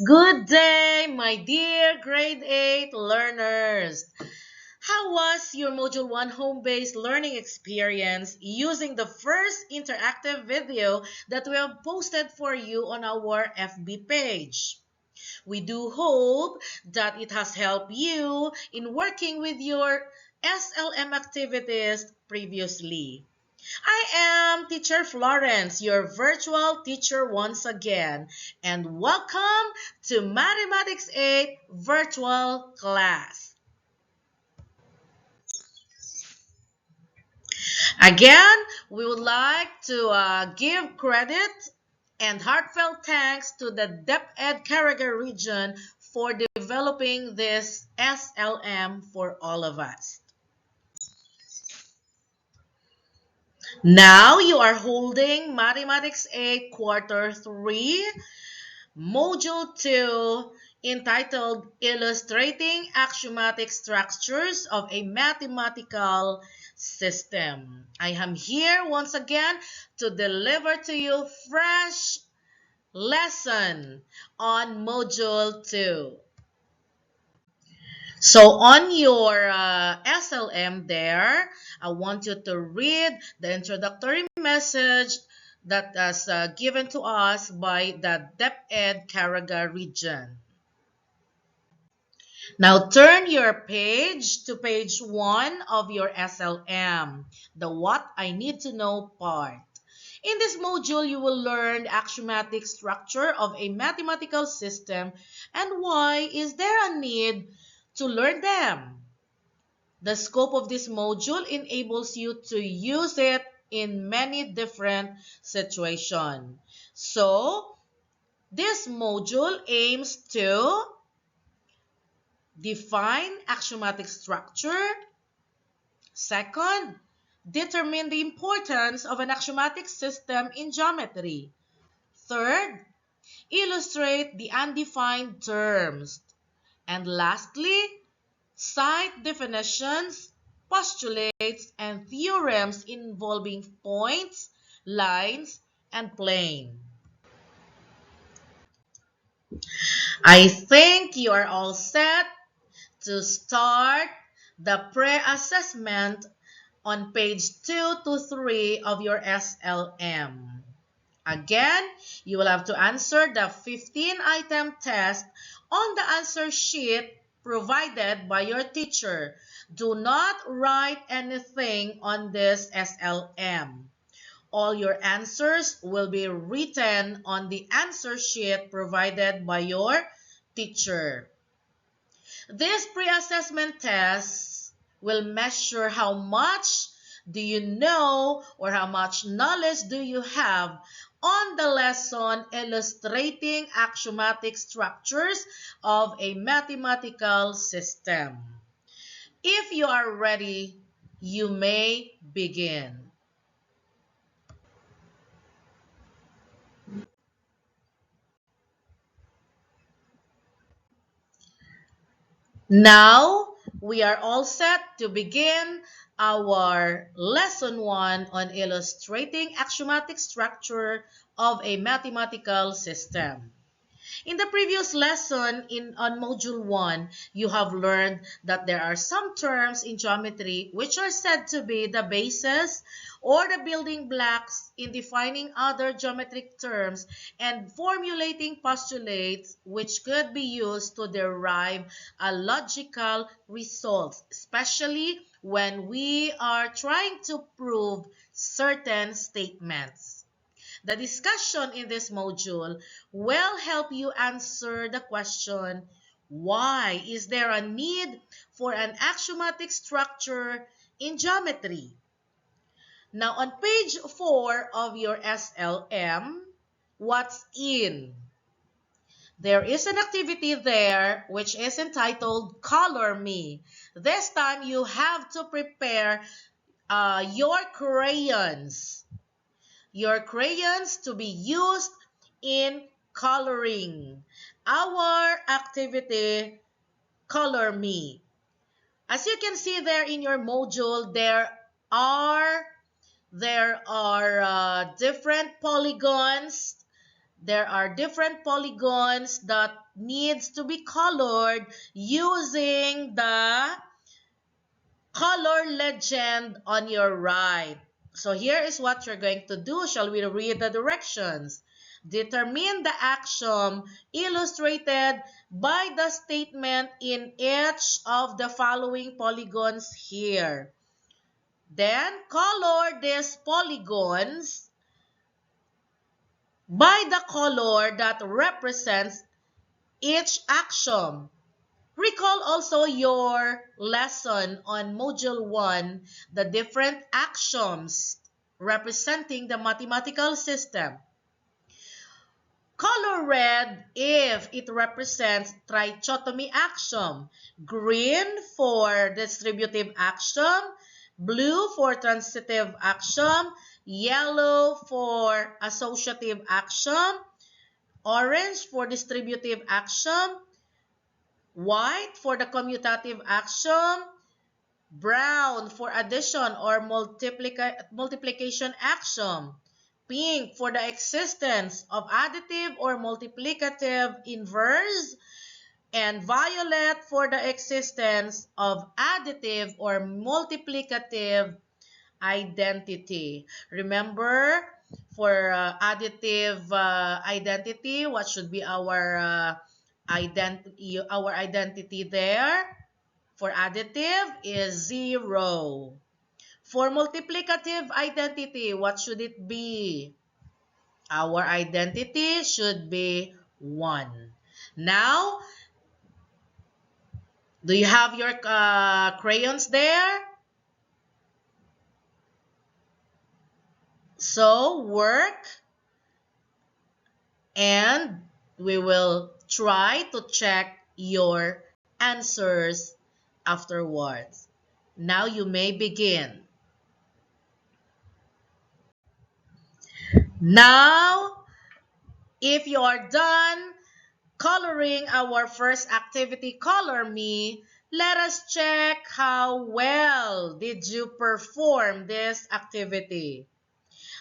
Good day, my dear grade 8 learners. How was your Module 1 home-based learning experience using the first interactive video that we have posted for you on our FB page? We do hope that it has helped you in working with your SLM activities previously. I am Teacher Florence, your virtual teacher once again, and welcome to Mathematics 8 virtual class. Again, we would like to give credit and heartfelt thanks to the DepEd Carragher region for developing this SLM for all of us. Now you are holding Mathematics 8 Quarter 3 Module 2, entitled Illustrating Axiomatic Structures of a Mathematical System. I am here once again to deliver to you fresh lesson on Module 2. So on your SLM there, I want you to read the introductory message that is given to us by the DepEd Caraga region. Now turn your page to page 1 of your SLM, the What I Need to Know part. In this module, you will learn the axiomatic structure of a mathematical system and why is there a need to learn them. The scope of this module enables you to use it in many different situations. So, this module aims to define axiomatic structure. Second, determine the importance of an axiomatic system in geometry. Third, illustrate the undefined terms. And lastly, cite definitions, postulates, and theorems involving points, lines, and plane. I think you are all set to start the pre-assessment on page 2 to 3 of your SLM. Again, you will have to answer the 15-item test on the answer sheet provided by your teacher. Do not write anything on this SLM. All your answers will be written on the answer sheet provided by your teacher. These pre-assessment tests will measure how much do you know or how much knowledge do you have on the lesson illustrating axiomatic structures of a mathematical system. If you are ready, you may begin. Now, we are all set to begin our lesson 1 on illustrating axiomatic structure of a mathematical system. In the previous lesson on Module 1, you have learned that there are some terms in geometry which are said to be the basis or the building blocks in defining other geometric terms and formulating postulates which could be used to derive a logical result, especially when we are trying to prove certain statements. The discussion in this module will help you answer the question, why is there a need for an axiomatic structure in geometry? Now, on page 4 of your SLM, what's in? There is an activity there which is entitled Color Me. This time, you have to prepare your crayons. Your crayons to be used in coloring. Our activity, Color Me. As you can see there in your module, there are different polygons there are different polygons that needs to be colored using the color legend on your right. So here is what you're going to do. Shall we read the directions? Determine the axiom illustrated by the statement in each of the following polygons here. Then color these polygons by the color that represents each axiom. Recall also your lesson on Module 1, the different axioms representing the mathematical system. Color red if it represents trichotomy axiom, green for distributive axiom, blue for transitive axiom, yellow for associative axiom, orange for distributive axiom, white for the commutative axiom, brown for addition or multiplication axiom, pink for the existence of additive or multiplicative inverse, and violet for the existence of additive or multiplicative identity. Remember, for additive identity, what should be our identity there? For additive is 0. For multiplicative identity, what should it be? Our identity should be 1. Now, do you have your crayons there? So, work, and we will try to check your answers afterwards. Now you may begin. Now, if you are done coloring our first activity, Color Me, let us check how well did you perform this activity.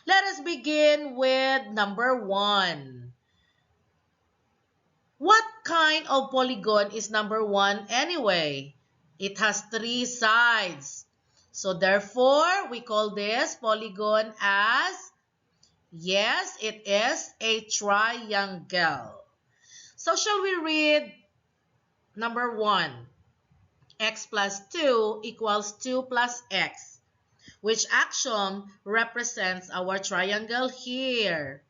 Let us begin with number 1. What kind of polygon is number 1 anyway? It has 3 sides. So therefore, we call this polygon as, yes, it is a triangle. So shall we read number 1? X plus 2 equals 2 plus x. Which axiom represents our triangle here?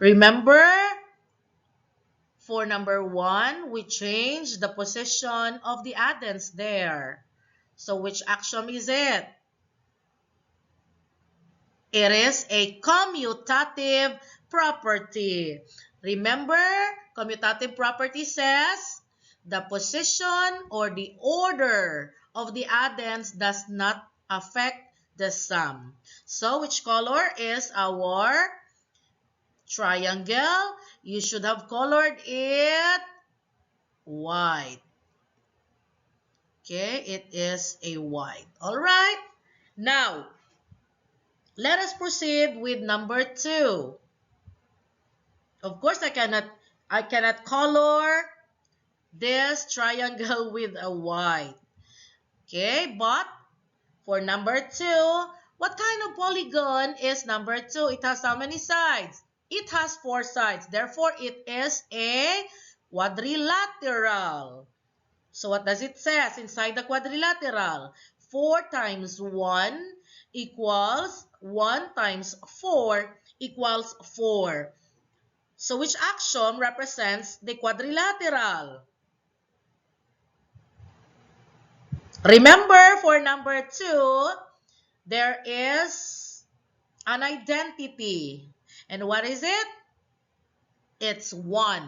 Remember, for number 1, we changed the position of the addends there. So which axiom is it? It is a commutative property. Remember, commutative property says the position or the order of the addends does not affect the sum. So which color is our triangle? You should have colored it white. Okay, it is a white. All right. Now, let us proceed with number 2. Of course, I cannot color this triangle with a white. Okay, but for number 2, what kind of polygon is number 2? It has how many sides? It has 4 sides. Therefore, it is a quadrilateral. So what does it say inside the quadrilateral? 4 times 1 equals 1 times 4 equals 4. So which axiom represents the quadrilateral? Remember, for number 2, there is an identity. And what is it? It's 1.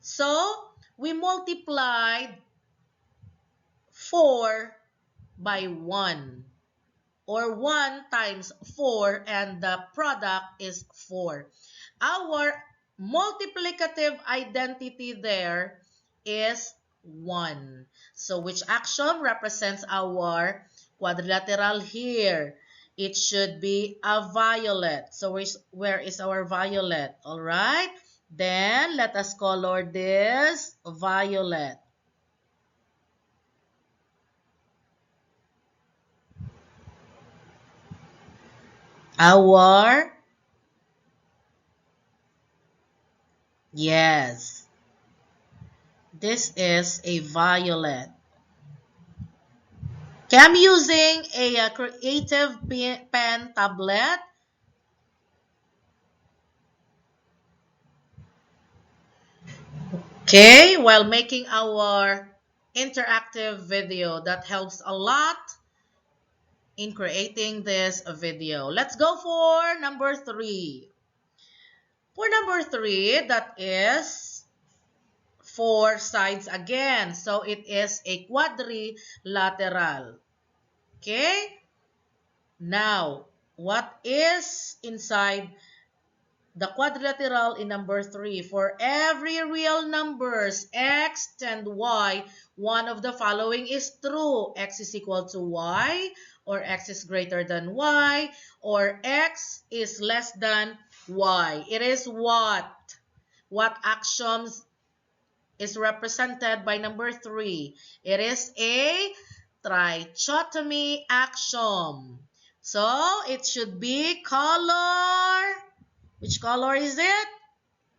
So, we multiplied 4 by 1. Or 1 times 4, and the product is 4. Our multiplicative identity there is 1. So which axiom represents our quadrilateral here? It should be a violet. So where is our violet? All right. Then let us color this violet. Our, yes, this is a violet. Okay, I'm using a creative pen tablet. Okay, while making our interactive video, that helps a lot in creating this video. Let's go for number 3. For number 3, that is 4 sides again. So it is a quadrilateral. Okay? Now, what is inside the quadrilateral in number 3? For every real numbers, x and y, one of the following is true. X is equal to y, or x is greater than y, or x is less than y. It is what? What axioms is represented by number 3? It is a trichotomy axiom. So, it should be color. Which color is it?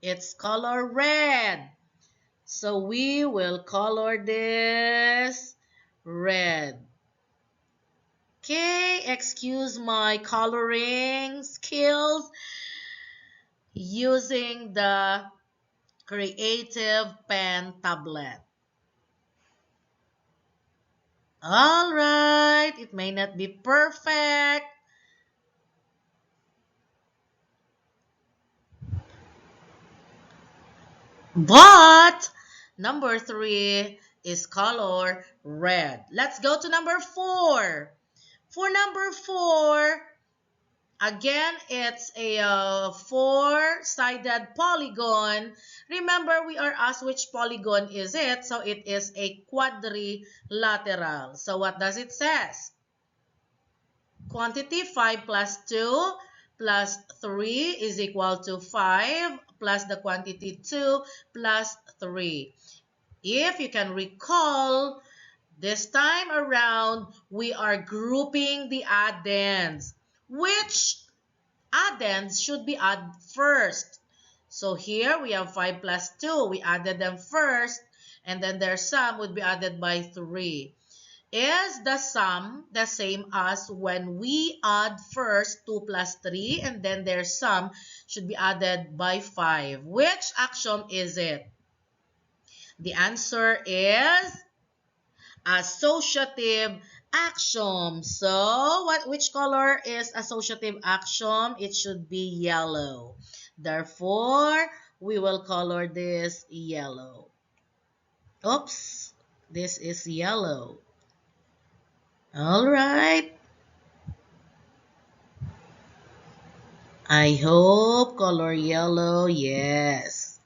It's color red. So, we will color this red. Okay, excuse my coloring skills using the creative pen tablet. All right, it may not be perfect. But number 3 is color red. Let's go to number 4. For number 4, again, it's a 4-sided polygon. Remember, we are asked which polygon is it. So it is a quadrilateral. So what does it says? Quantity 5 plus 2 plus 3 is equal to 5 plus the quantity 2 plus 3. If you can recall, this time around, we are grouping the addends. Which addends should be added first? So here we have 5 plus 2. We added them first, and then their sum would be added by 3. Is the sum the same as when we add first 2 plus 3 and then their sum should be added by 5? Which axiom is it? The answer is associative axiom. So, which color is associative axiom? It should be yellow. Therefore, we will color this yellow. Oops, this is yellow. All right. I hope color yellow, yes.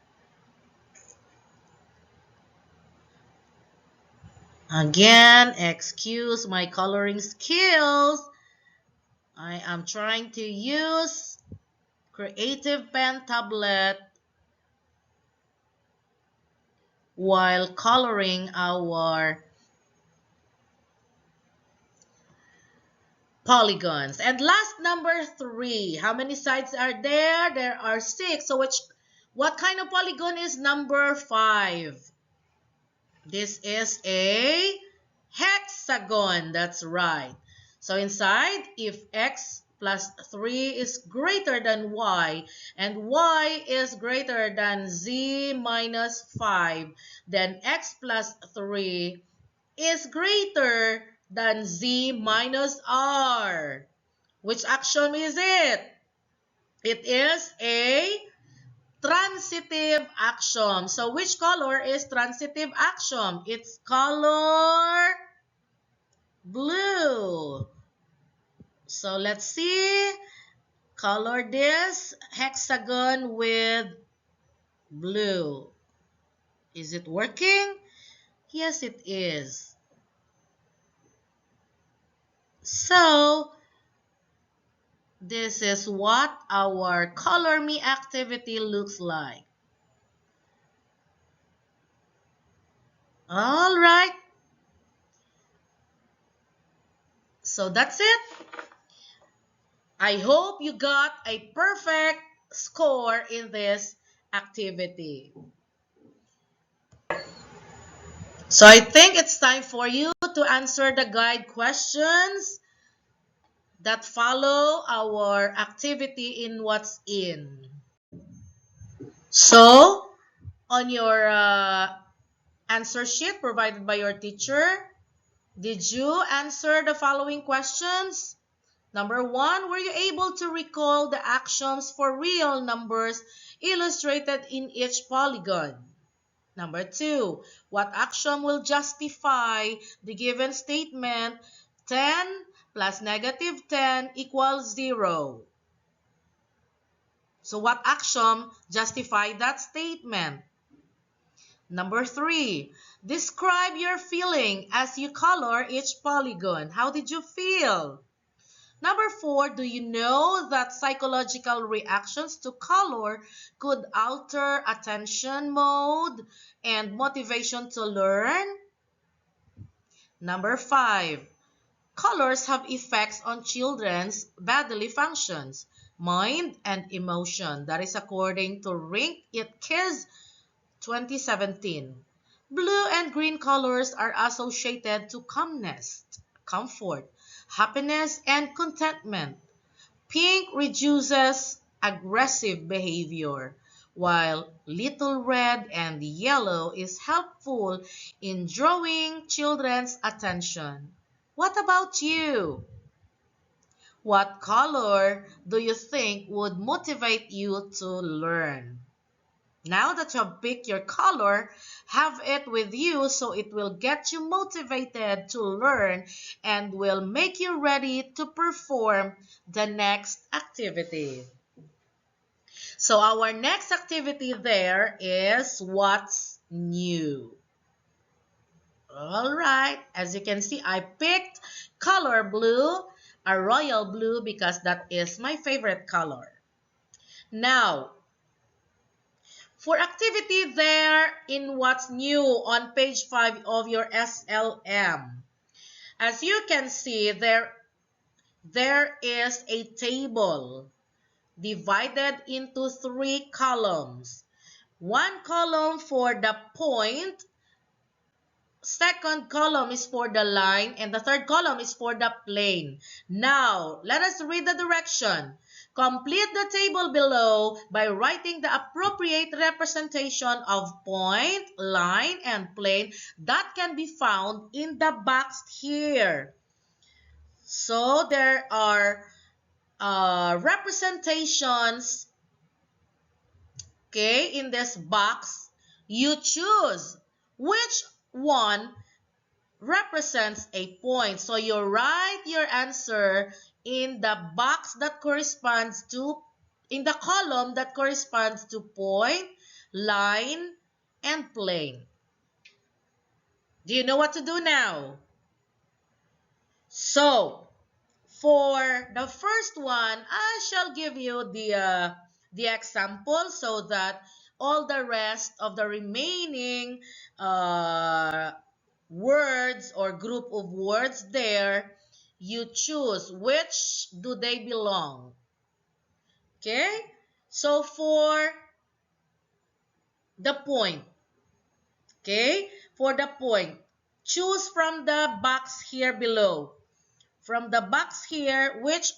Again, excuse my coloring skills. I am trying to use creative pen tablet while coloring our polygons. And last, number 3. How many sides are there? There are 6. So what kind of polygon is number 5? This is a hexagon. That's right. So inside, if x plus 3 is greater than y and y is greater than z minus 5, then x plus 3 is greater than z minus r. Which axiom is it? It is a transitive axiom. So which color is transitive axiom? It's color blue. So let's see. Color this hexagon with blue. Is it working? Yes, it is. So This is what our Color Me activity looks like. All right, so that's it. I hope you got a perfect score in this activity. So I think it's time for you to answer the guide questions that follow our activity in What's In. So, on your answer sheet provided by your teacher, did you answer the following questions? Number one, were you able to recall the actions for real numbers illustrated in each polygon? Number two, what action will justify the given statement 10 plus negative 10 equals 0? So what action justify that statement? Number three, describe your feeling as you color each polygon. How did you feel? Number four, do you know that psychological reactions to color could alter attention mode and motivation to learn? Number five, colors have effects on children's bodily functions, mind, and emotion. That is according to Rink It Kids 2017. Blue and green colors are associated to calmness, comfort, happiness, and contentment. Pink reduces aggressive behavior, while little red and yellow is helpful in drawing children's attention. What about you? What color do you think would motivate you to learn? Now that you have picked your color, have it with you so it will get you motivated to learn and will make you ready to perform the next activity. So our next activity there is what's new. All right, as you can see, I picked color blue, a royal blue, because that is my favorite color. Now, for activity there in what's new on page 5 of your SLM, as you can see, there is a table divided into 3 columns. One column for the point, second column is for the line, and the third column is for the plane. Now, let us read the direction. Complete the table below by writing the appropriate representation of point, line, and plane that can be found in the box here. So, there are representations, okay, in this box. You choose which one represents a point. So you write your answer in the box that corresponds to, in the column that corresponds to point, line, and plane. Do you know what to do now? So, for the first one, I shall give you the example so that all the rest of the remaining words or group of words there, you choose which do they belong. Okay? So for the point, okay? For the point, choose from the box here below. From the box here, which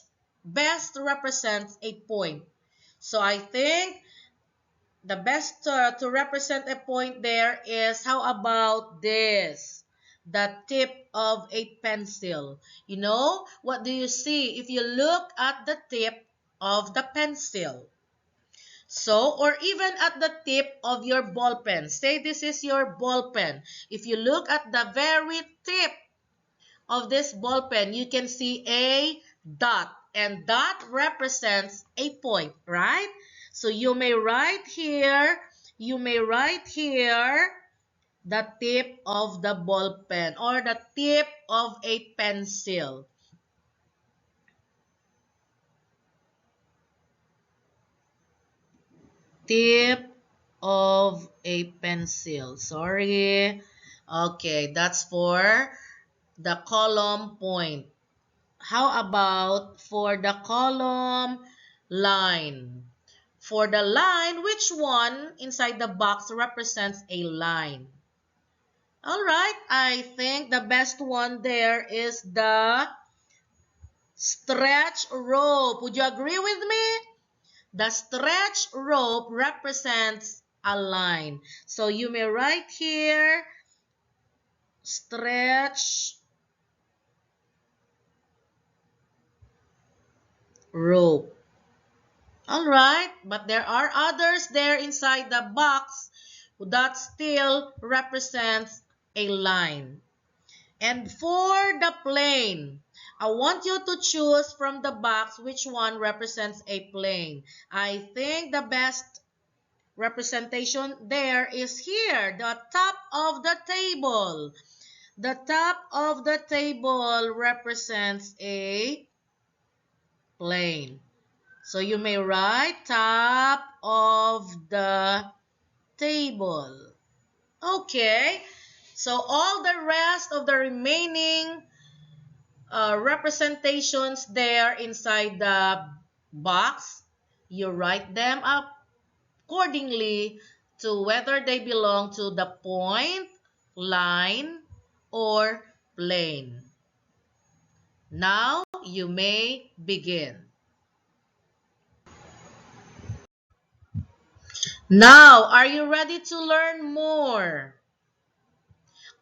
best represents a point. So I think the best to represent a point there is, how about this? The tip of a pencil. You know, what do you see if you look at the tip of the pencil? So, or even at the tip of your ball pen. Say this is your ball pen. If you look at the very tip of this ball pen, you can see a dot. And dot represents a point, right? So you may write here the tip of the ball pen or the tip of a pencil. Tip of a pencil. Sorry. Okay, that's for the column point. How about for the column line? For the line, which one inside the box represents a line? All right, I think the best one there is the stretch rope. Would you agree with me? The stretch rope represents a line. So you may write here, stretch rope. All right, but there are others there inside the box that still represents a line. And for the plane, I want you to choose from the box which one represents a plane. I think the best representation there is here, the top of the table. The top of the table represents a plane. So you may write top of the table. Okay, so all the rest of the remaining representations there inside the box, you write them up accordingly to whether they belong to the point, line, or plane. Now you may begin. Now, are you ready to learn more?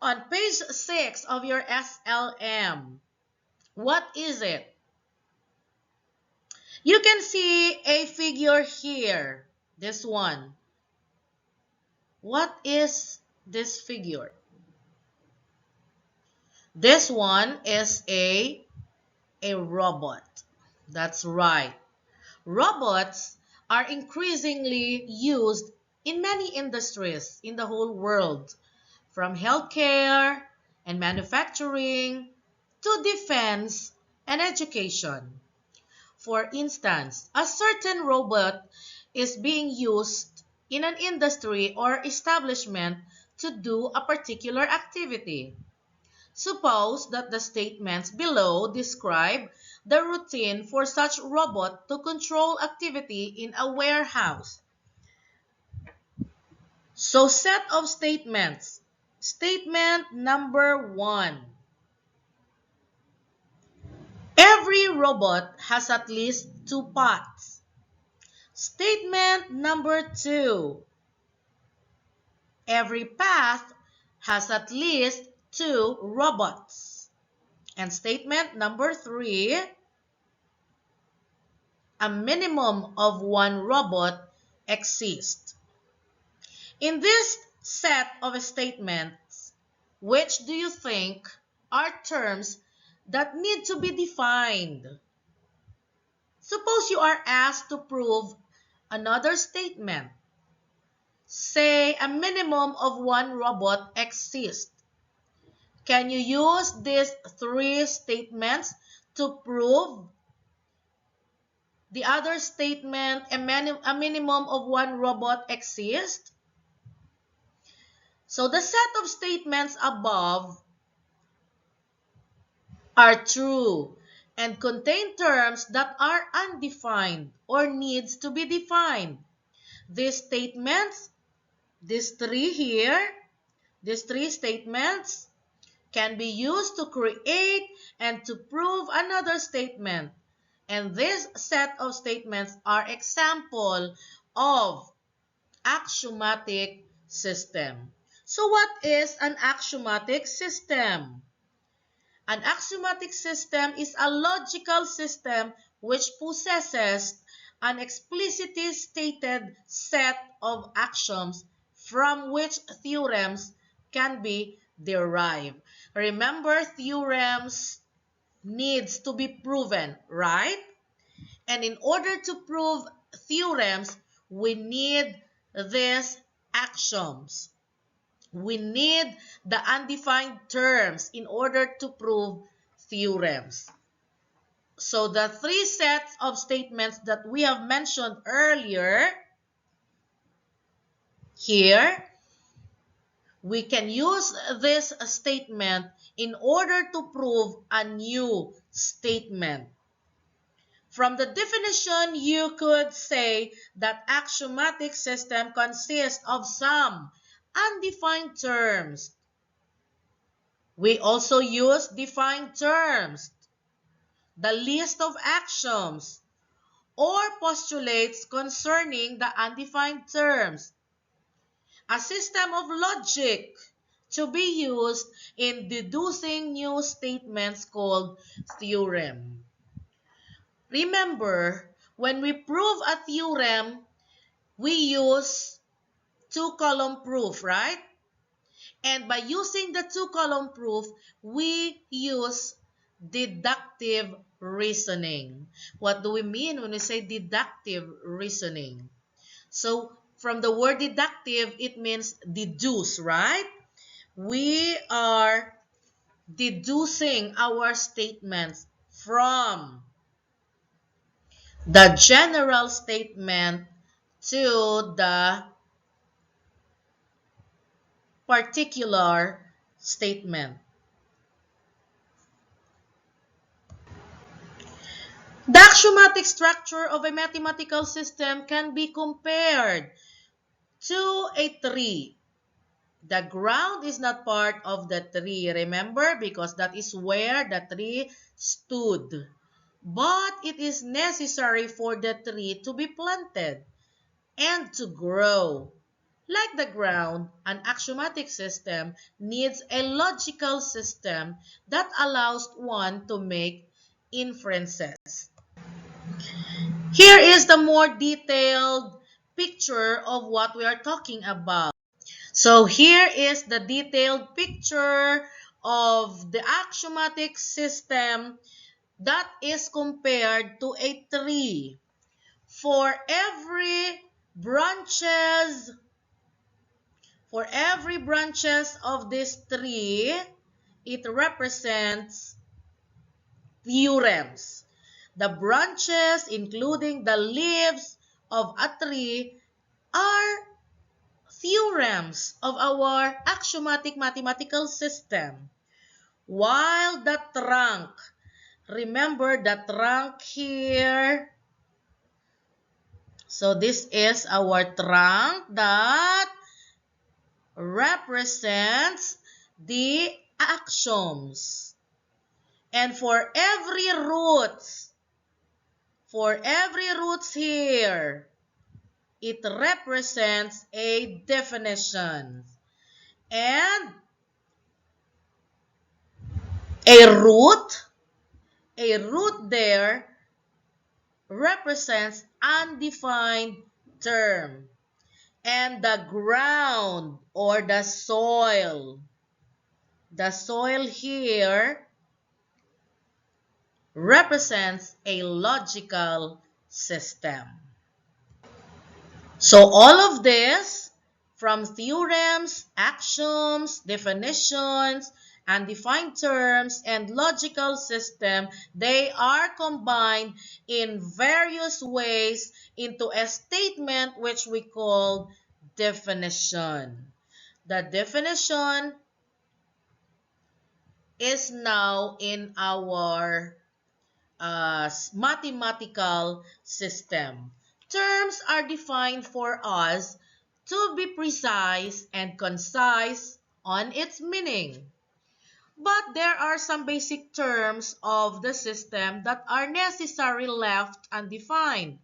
On page 6 of your SLM, what is it? You can see a figure here, this one. What is this figure? This one is a robot. That's right. Robots are increasingly used in many industries in the whole world, from healthcare and manufacturing to defense and education. For instance, a certain robot is being used in an industry or establishment to do a particular activity. Suppose that the statements below describe the routine for such robot to control activity in a warehouse. So set of statements. Statement number 1. Every robot has at least 2 pots. Statement number 2. Every path has at least 2 robots. And statement number 3. A minimum of 1 robot exists. In this set of statements, which do you think are terms that need to be defined? Suppose you are asked to prove another statement. Say a minimum of 1 robot exists. Can you use these 3 statements to prove the other statement, a minimum of 1 robot exists? So the set of statements above are true and contain terms that are undefined or needs to be defined. These statements, these 3 here, these 3 statements can be used to create and to prove another statement. And this set of statements are example of axiomatic system. So what is an axiomatic system? An axiomatic system is a logical system which possesses an explicitly stated set of axioms from which theorems can be derived. Remember, theorems needs to be proven, right? And in order to prove theorems, we need these axioms. We need the undefined terms in order to prove theorems. So the 3 sets of statements that we have mentioned earlier Here, we can use this statement in order to prove a new statement. From the definition, you could say that axiomatic system consists of some undefined terms. We also use defined terms, the list of axioms, or postulates concerning the undefined terms. A system of logic to be used in deducing new statements called theorem. Remember, when we prove a theorem, we use two-column proof, right? And by using the two-column proof, we use deductive reasoning. What do we mean when we say deductive reasoning? So, from the word deductive, it means deduce, right? We are deducing our statements from the general statement to the particular statement. The axiomatic structure of a mathematical system can be compared to a tree. The ground is not part of the tree, remember, because that is where the tree stood. But it is necessary for the tree to be planted and to grow. Like the ground, an axiomatic system needs a logical system that allows one to make inferences. Here is the more detailed picture of what we are talking about. So here is the detailed picture of the axiomatic system that is compared to a tree. For every branches of this tree, it represents theorems. The branches, including the leaves of a tree, are theorems of our axiomatic mathematical system. While the trunk, remember the trunk here. So this is our trunk that represents the axioms. And for every roots here, it represents a definition. And a root there represents undefined term. And the ground or the soil here represents a logical system. So all of this, from theorems, axioms, definitions, undefined terms, and logical system, they are combined in various ways into a statement which we call definition. The definition is now in our mathematical system. Terms are defined for us to be precise and concise on its meaning. But there are some basic terms of the system that are necessarily left undefined.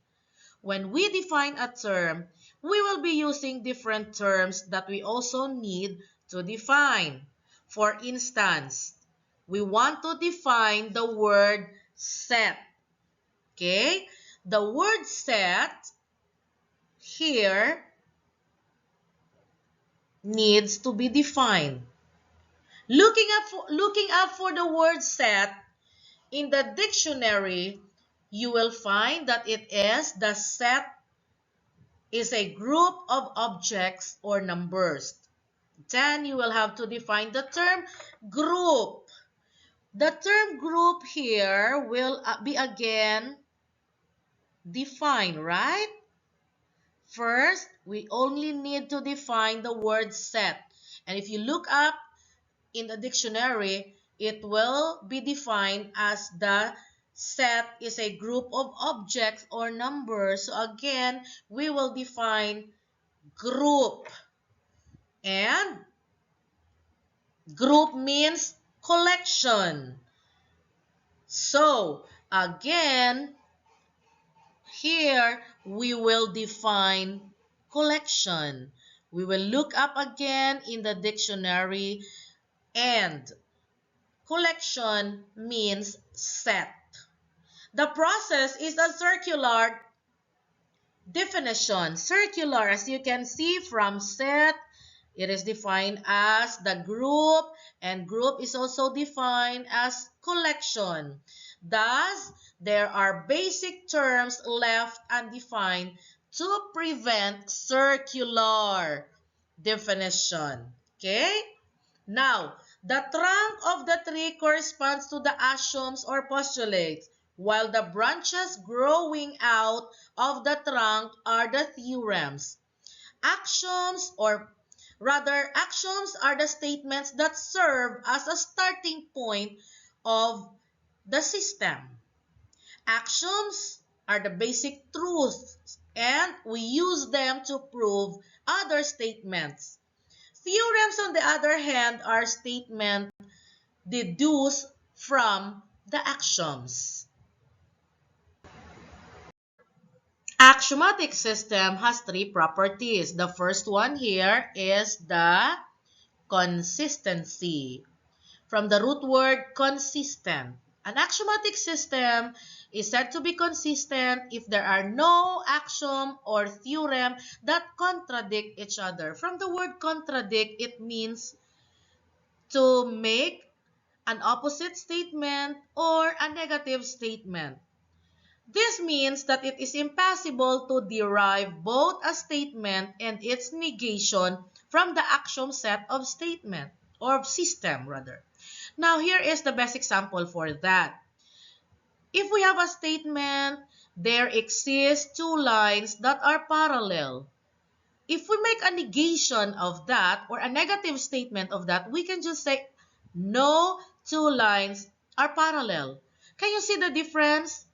When we define a term, we will be using different terms that we also need to define. For instance, we want to define the word set. Okay? The word set here needs to be defined. Looking up for the word set in the dictionary, you will find that the set is a group of objects or numbers. Then you will have to define the term group. The term group here will be again defined, right? First, we only need to define the word set. And if you look up in the dictionary, it will be defined as the set is a group of objects or numbers. So again, we will define group. And group means collection. So again, here we will define collection. We will look up again in the dictionary, and collection means set. The process is a circular definition. Circular, as you can see from set, it is defined as the group, and group is also defined as collection. Thus, there are basic terms left undefined to prevent circular definition. Okay? Now, the trunk of the tree corresponds to the axioms or postulates, while the branches growing out of the trunk are the theorems. Axioms, or rather, axioms are the statements that serve as a starting point of the system. Axioms are the basic truths, and we use them to prove other statements. Theorems, on the other hand, are statements deduced from the axioms. Axiomatic system has three properties. The first one here is the consistency. From the root word consistent. An axiomatic system is said to be consistent if there are no axiom or theorem that contradict each other. From the word contradict, it means to make an opposite statement or a negative statement. This means that it is impossible to derive both a statement and its negation from the axiom set of statement or system rather. Now here is the best example for that. If we have a statement, there exist two lines that are parallel. If we make a negation of that or a negative statement of that, we can just say no two lines are parallel. Can you see the difference?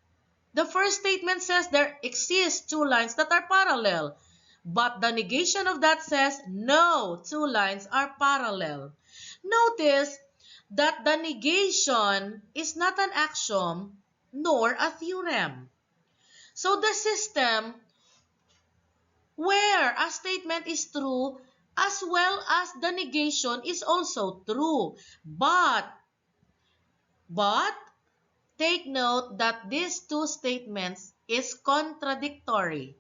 The first statement says there exist two lines that are parallel, but the negation of that says no two lines are parallel. Notice that the negation is not an axiom nor a theorem. So the system where a statement is true as well as the negation is also true. But take note that these two statements is contradictory.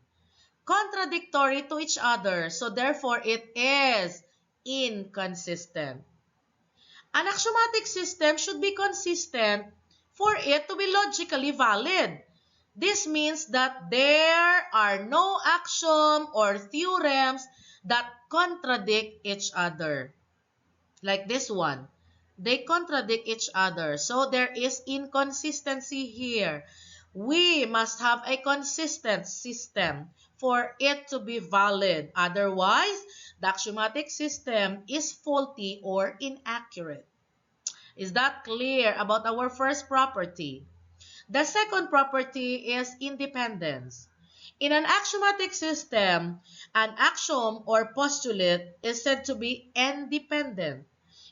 Contradictory to each other, so therefore it is inconsistent. An axiomatic system should be consistent for it to be logically valid. This means that there are no axiom or theorems that contradict each other. Like this one. They contradict each other. So there is inconsistency here. We must have a consistent system for it to be valid. Otherwise, the axiomatic system is faulty or inaccurate. Is that clear about our first property? The second property is independence. In an axiomatic system, an axiom or postulate is said to be independent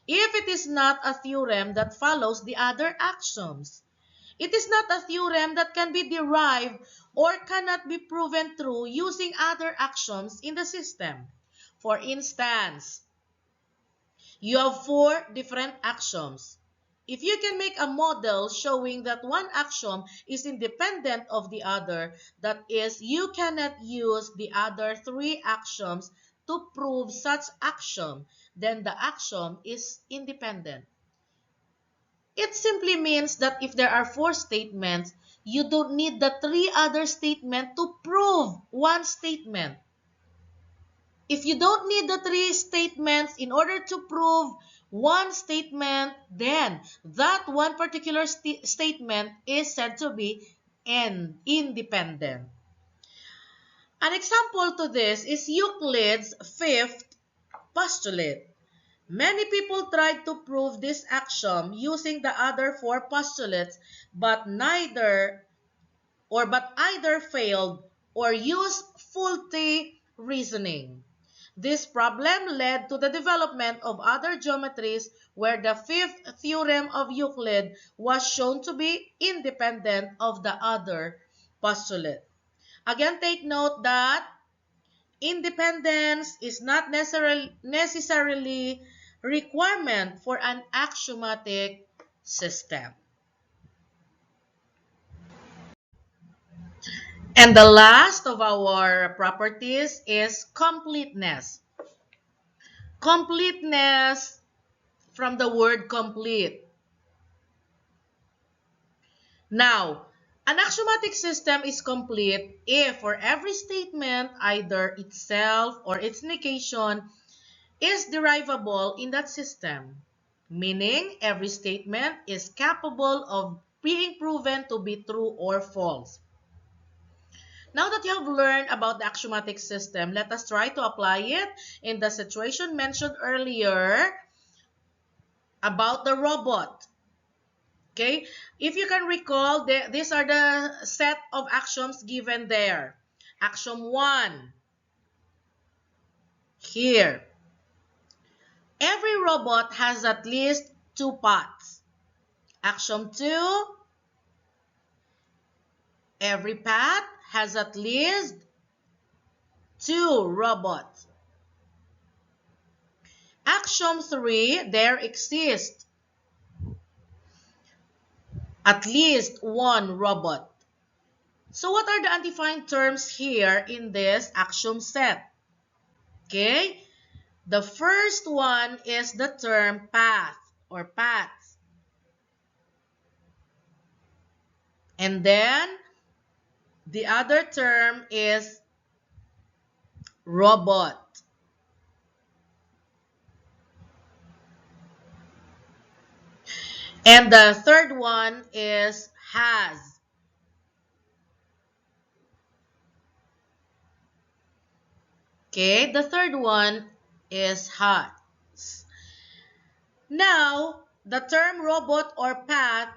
if it is not a theorem that follows the other axioms. It is not a theorem that can be derived or cannot be proven true using other axioms in the system. For instance, you have four different axioms. If you can make a model showing that one axiom is independent of the other, that is, you cannot use the other three axioms to prove such axiom, then the axiom is independent. It simply means that if there are four statements, you don't need the three other statements to prove one statement. If you don't need the three statements in order to prove one statement, then that one particular statement is said to be independent. An example to this is Euclid's fifth postulate. Many people tried to prove this axiom using the other four postulates, but either failed or used faulty reasoning. This problem led to the development of other geometries where the fifth theorem of Euclid was shown to be independent of the other postulate. Again, take note that independence is not necessarily requirement for an axiomatic system. And the last of our properties is completeness. Completeness from the word complete. Now, an axiomatic system is complete if for every statement, either itself or its negation is derivable in that system, meaning every statement is capable of being proven to be true or false. Now that you have learned about the axiomatic system, let us try to apply it in the situation mentioned earlier about the robot. Okay, if you can recall, these are the set of axioms given there. Axiom 1, here. Every robot has at least two paths. Axiom 2, every path has at least two robots. Axiom 3, there exists at least one robot. So what are the undefined terms here in this axiom set? Okay, the first one is the term path or paths. And then the other term is robot. And the third one is has. Okay, the third one is has. Now, the term robot or path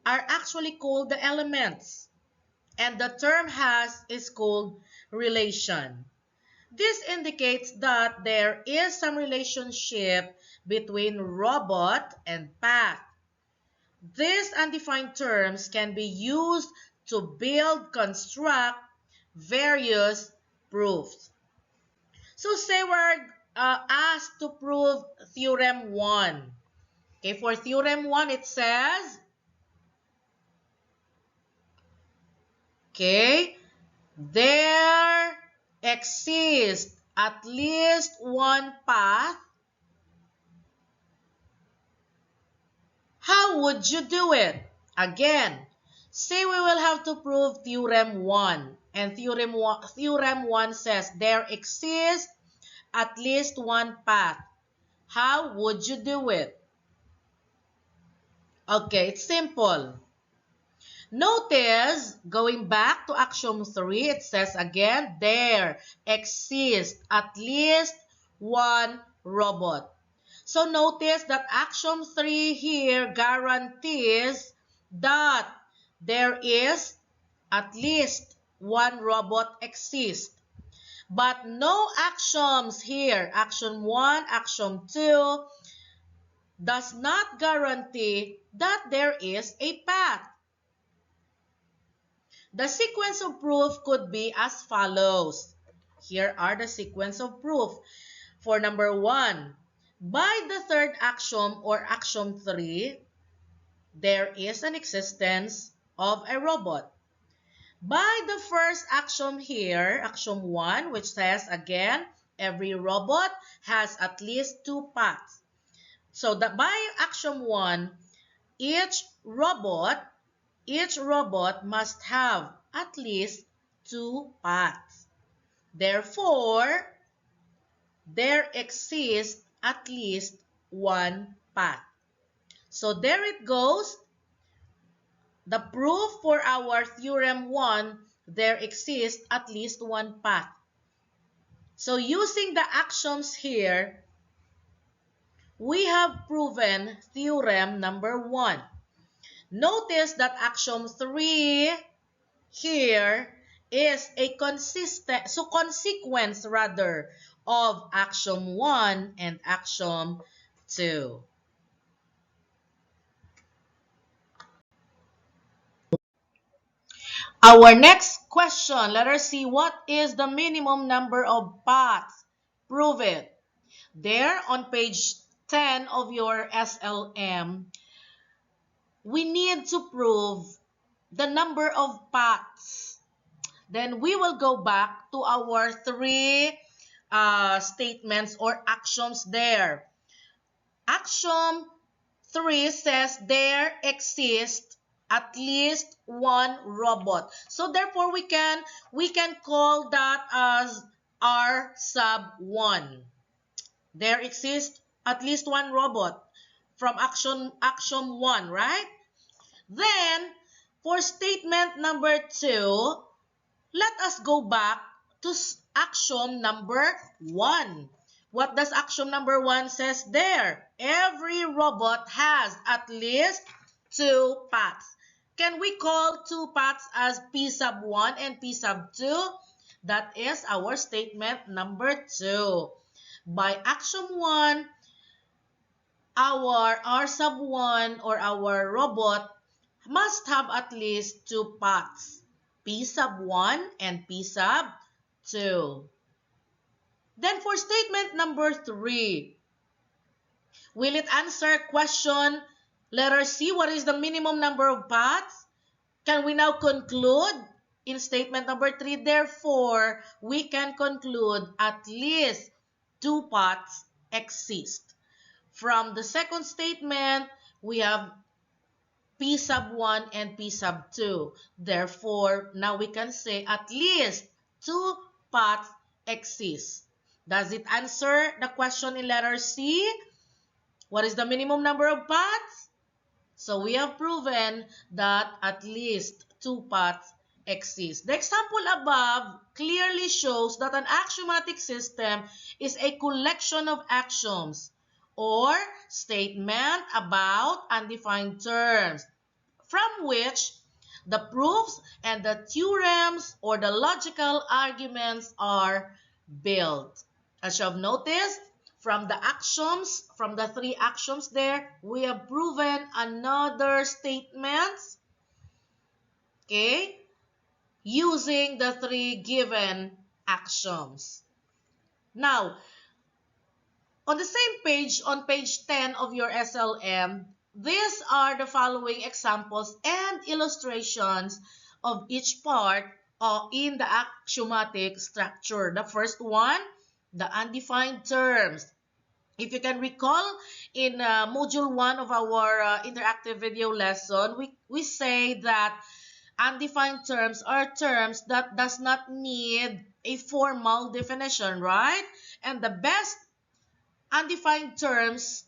are actually called the elements, and the term has is called relation. This indicates that there is some relationship between robot and path. These undefined terms can be used to construct various proofs. So say we're asked to prove theorem 1. Okay, for theorem 1 it says, okay, there exists at least one path. How would you do it? Again, say we will have to prove theorem 1. And theorem 1 says there exists at least one path. How would you do it? Okay, it's simple. Notice, going back to axiom 3, it says again, there exists at least one robot. So notice that axiom 3 here guarantees that there is at least one robot exists. But no axioms here, axiom 1, axiom 2, does not guarantee that there is a path. The sequence of proof could be as follows. Here are the sequence of proof. For number 1, by the third axiom or axiom 3, there is an existence of a robot. By the first axiom here, axiom 1, which says again, every robot has at least two paths. So that by axiom 1, each robot must have at least two paths. Therefore, there exists at least one path. So there it goes. The proof for our theorem 1 there exists at least one path. So using the axioms here, we have proven theorem number 1. Notice that axiom 3 here is a consequence rather of axiom 1 and axiom 2. Our next question, let us see what is the minimum number of paths. Prove it. There on page 10 of your SLM, we need to prove the number of paths. Then we will go back to our 3 statements or axioms there. Axiom 3 says there exists at least one robot. So therefore we can call that as R sub 1. There exists at least one robot from axiom 1, right? Then for statement number 2, let us go back to axiom number 1. What does axiom number 1 says there? Every robot has at least 2 paths. Can we call 2 paths as P sub 1 and P sub 2? That is our statement number 2. By axiom 1, our R sub 1 or our robot must have at least 2 paths. P sub 1 and P sub 2. Then for statement number 3, will it answer question letter C? What is the minimum number of paths? Can we now conclude in statement number 3? Therefore, we can conclude at least 2 paths exist. From the second statement, we have P sub 1 and P sub 2. Therefore, now we can say at least 2 paths exist. Does it answer the question in letter C? What is the minimum number of paths? So we have proven that at least 2 paths exist. The example above clearly shows that an axiomatic system is a collection of axioms or statement about undefined terms, from which the proofs and the theorems or the logical arguments are built. As you have noticed, from the axioms, from the 3 axioms there, we have proven another statements, okay, using the 3 given axioms. Now, on the same page, on page 10 of your SLM, these are the following examples and illustrations of each part in the axiomatic structure. The first one, the undefined terms. If you can recall, in module 1 of our interactive video lesson, we say that undefined terms are terms that does not need a formal definition, right? And the best undefined terms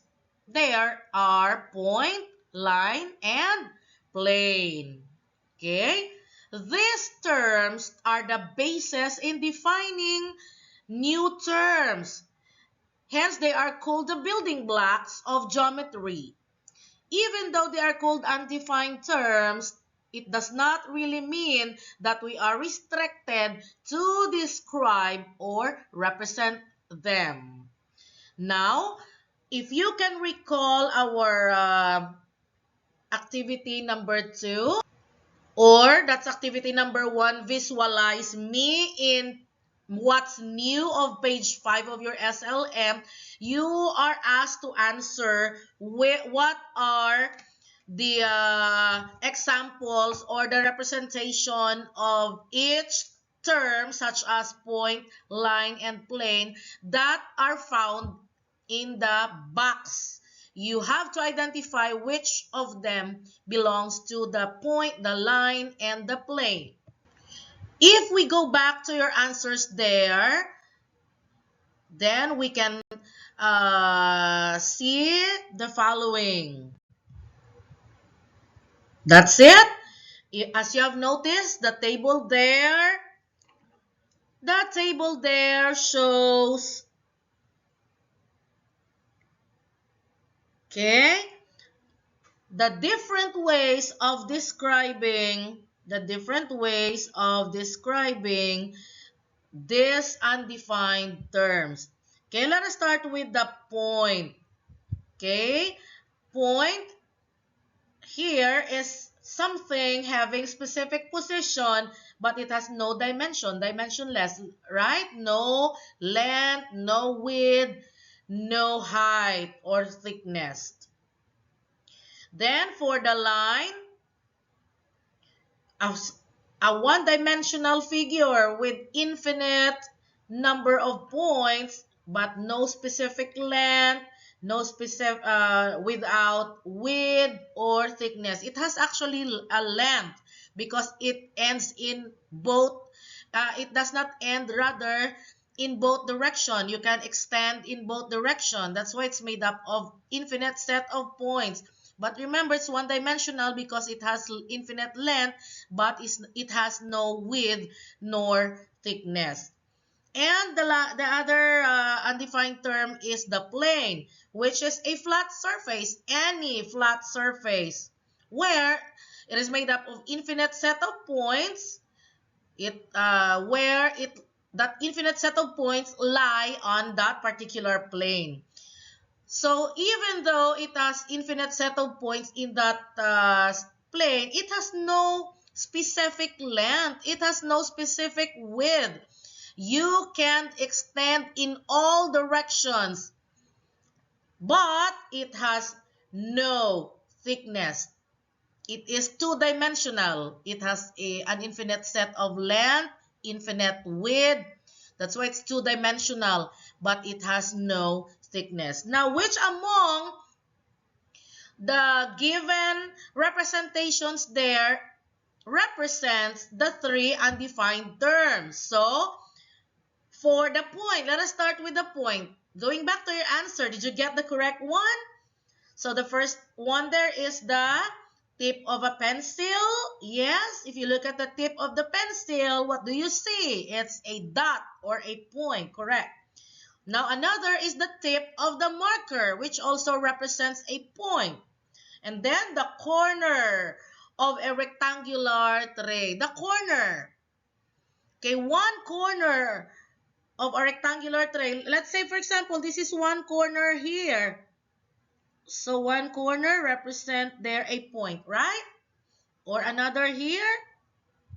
there are point, line, and plane. Okay? These terms are the basis in defining new terms. Hence, they are called the building blocks of geometry. Even though they are called undefined terms, it does not really mean that we are restricted to describe or represent them. Now, if you can recall our activity number 2, or that's activity number 1, visualize me in what's new of page 5 of your SLM, you are asked to answer what are the examples or the representation of each term such as point, line, and plane that are found in the box. You have to identify which of them belongs to the point, the line, and the plane. If we go back to your answers there, then we can see the following. That's it. As you have noticed, the table there shows, okay, the different ways of describing these undefined terms. Okay, let us start with the point. Okay, point here is something having specific position, but it has no dimension, dimensionless, right? No length, no width, no height or thickness. Then for the line, a, a one-dimensional figure with infinite number of points, but no specific length, no specific without width or thickness. It has actually a length because it ends in both. It does not end rather in both direction. You can extend in both direction. That's why it's made up of infinite set of points. But remember, it's one-dimensional because it has infinite length, but it has no width nor thickness. And the other undefined term is the plane, which is a flat surface, any flat surface, where it is made up of infinite set of points. Where that infinite set of points lie on that particular plane. So even though it has infinite set of points in that plane, it has no specific length. It has no specific width. You can extend in all directions, but it has no thickness. It is two-dimensional. It has an infinite set of length, infinite width. That's why it's two-dimensional, but it has no thickness. Now, which among the given representations there represents the three undefined terms? So, for the point, let us start with the point. Going back to your answer, did you get the correct one? So the first one there is the tip of a pencil. Yes, if you look at the tip of the pencil, what do you see? It's a dot or a point, correct? Now another is the tip of the marker, which also represents a point. And then the corner of a rectangular tray. The corner. Okay, one corner of a rectangular tray. Let's say, for example, this is one corner here. So one corner represent there a point, right? Or another here,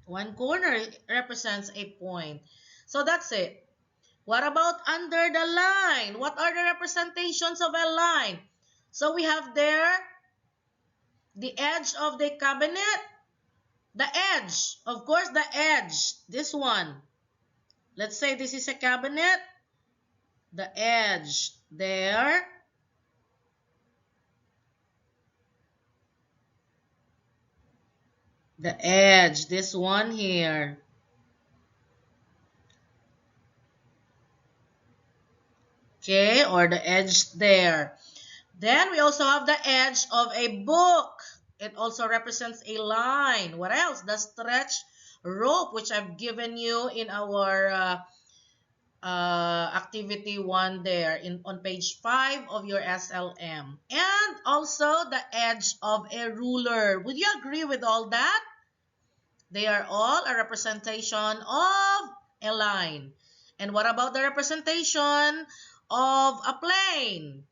one corner represents a point. So that's it. What about under the line? What are the representations of a line? So we have there the edge of the cabinet, the edge, of course the edge, this one. Let's say this is a cabinet, the edge there. The edge, this one here. Okay, or the edge there. Then we also have the edge of a book. It also represents a line. What else? The stretch rope, which I've given you in our activity 1 there on page 5 of your SLM. And also the edge of a ruler. Would you agree with all that? They are all a representation of a line. And what about the representation of a plane?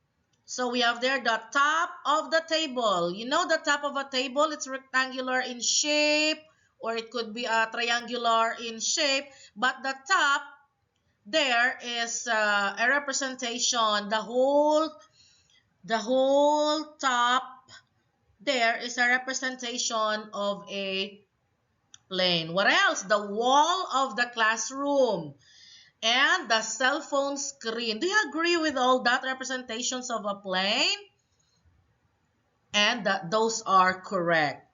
So we have there the top of the table. You know the top of a table, it's rectangular in shape, or it could be a triangular in shape, but the top there is a representation. The whole top there is a representation of a plane. What else? The wall of the classroom and the cell phone screen. Do you agree with all that representations of a plane? And that those are correct.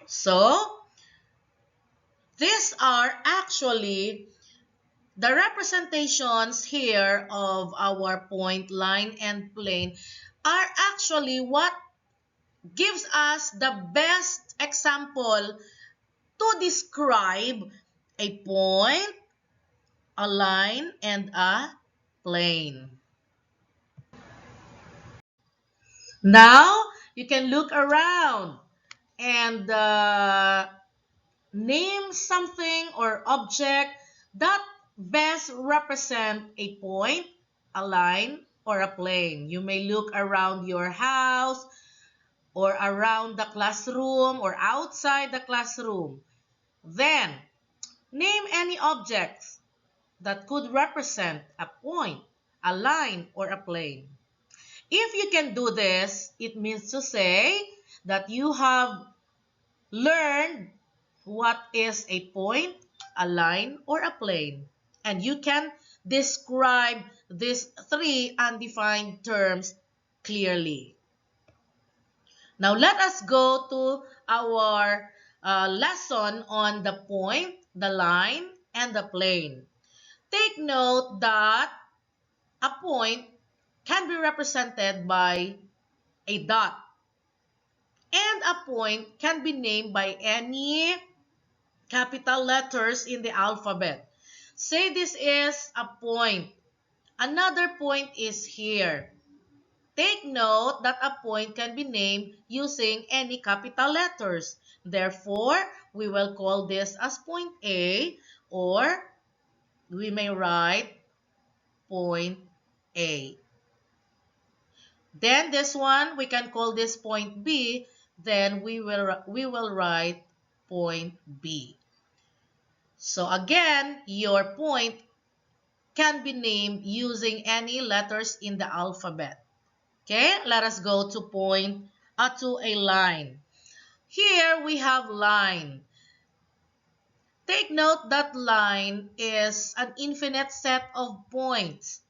So, these are actually the representations here of our point, line, and plane are actually what gives us the best example to describe a point, a line, and a plane. Now, you can look around and name something or object that best represent a point, a line, or a plane. You may look around your house or around the classroom or outside the classroom. Then, name any objects that could represent a point, a line, or a plane. If you can do this, it means to say that you have learned what is a point, a line, or a plane. And you can describe these three undefined terms clearly. Now let us go to our lesson on the point, the line, and the plane. Take note that a point can be represented by a dot, and a point can be named by any capital letters in the alphabet. Say this is a point. Another point is here. Take note that a point can be named using any capital letters. Therefore, we will call this as point A, or we may write point A. Then this one, we can call this point B. Then we will write point B. So again, your point can be named using any letters in the alphabet. Okay, let us go to to a line. Here we have line. Take note that line is an infinite set of points.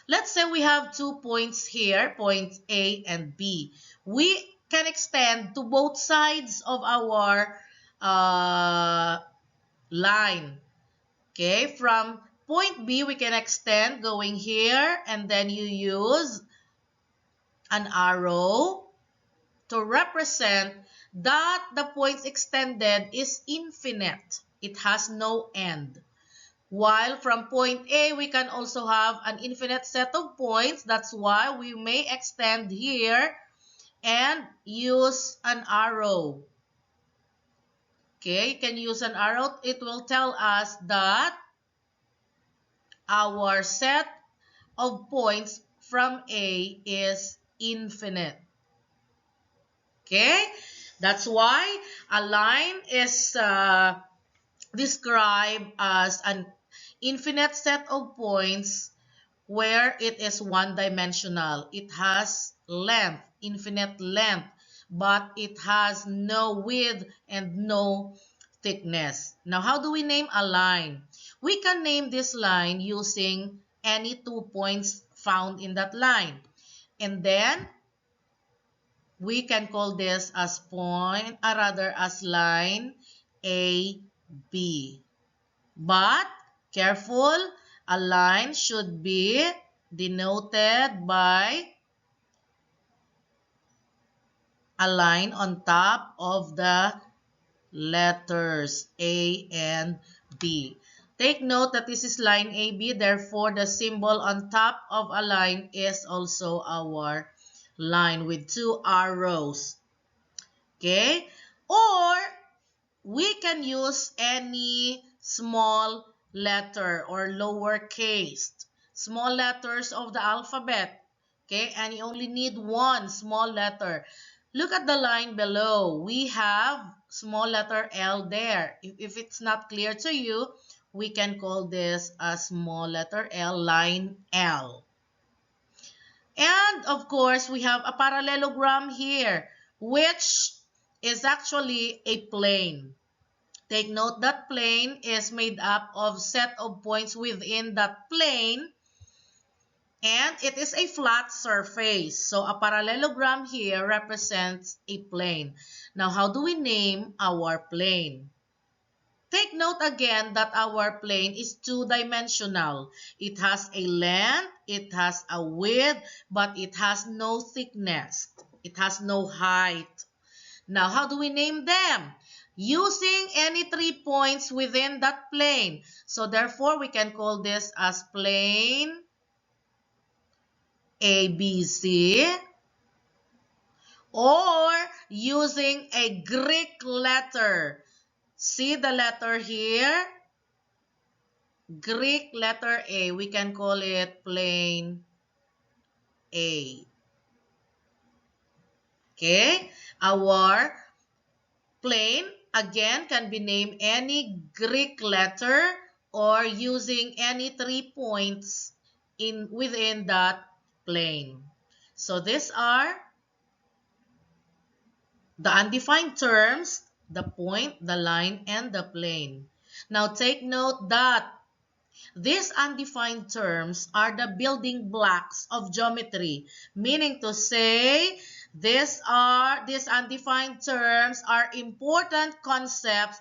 Let's say we have 2 points here, points A and B. We can extend to both sides of our line. Okay, from point B, we can extend going here, and then you use an arrow to represent that the points extended is infinite. It has no end. While from point A, we can also have an infinite set of points. That's why we may extend here and use an arrow. Okay, you can use an arrow. It will tell us that our set of points from A is infinite. Okay, that's why a line is described as an infinite set of points where it is one-dimensional. It has length, infinite length, but it has no width and no thickness. Now, how do we name a line? We can name this line using any 2 points found in that line. And then, we can call this as point, or rather as line A, B. But, careful, a line should be denoted by a line on top of the letters A and B. Take note that this is line AB, therefore the symbol on top of a line is also our line with 2 arrows. Okay? Or we can use any small letter or lowercase, small letters of the alphabet. Okay, and you only need one small letter. Look at the line below. We have small letter L there. If it's not clear to you, we can call this a small letter L, line L. And of course, we have a parallelogram here, which is actually a plane. Take note that plane is made up of set of points within that plane, and it is a flat surface. So a parallelogram here represents a plane. Now, how do we name our plane? Take note again that our plane is two-dimensional. It has a length, it has a width, but it has no thickness. It has no height. Now, how do we name them? Using any 3 points within that plane. So, therefore, we can call this as plane ABC, or using a Greek letter. See the letter here? Greek letter A. We can call it plane A. Okay? Our plane, again, can be named any Greek letter or using any 3 points within that plane. So these are the undefined terms, the point, the line, and the plane. Now take note that these undefined terms are the building blocks of geometry, meaning to say these undefined terms are important concepts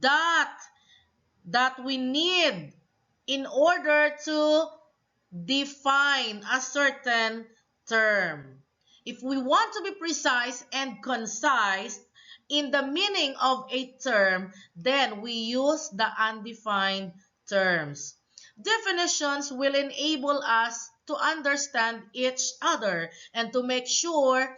that we need in order to define a certain term. If we want to be precise and concise in the meaning of a term, then we use the undefined terms. Definitions will enable us to understand each other and to make sure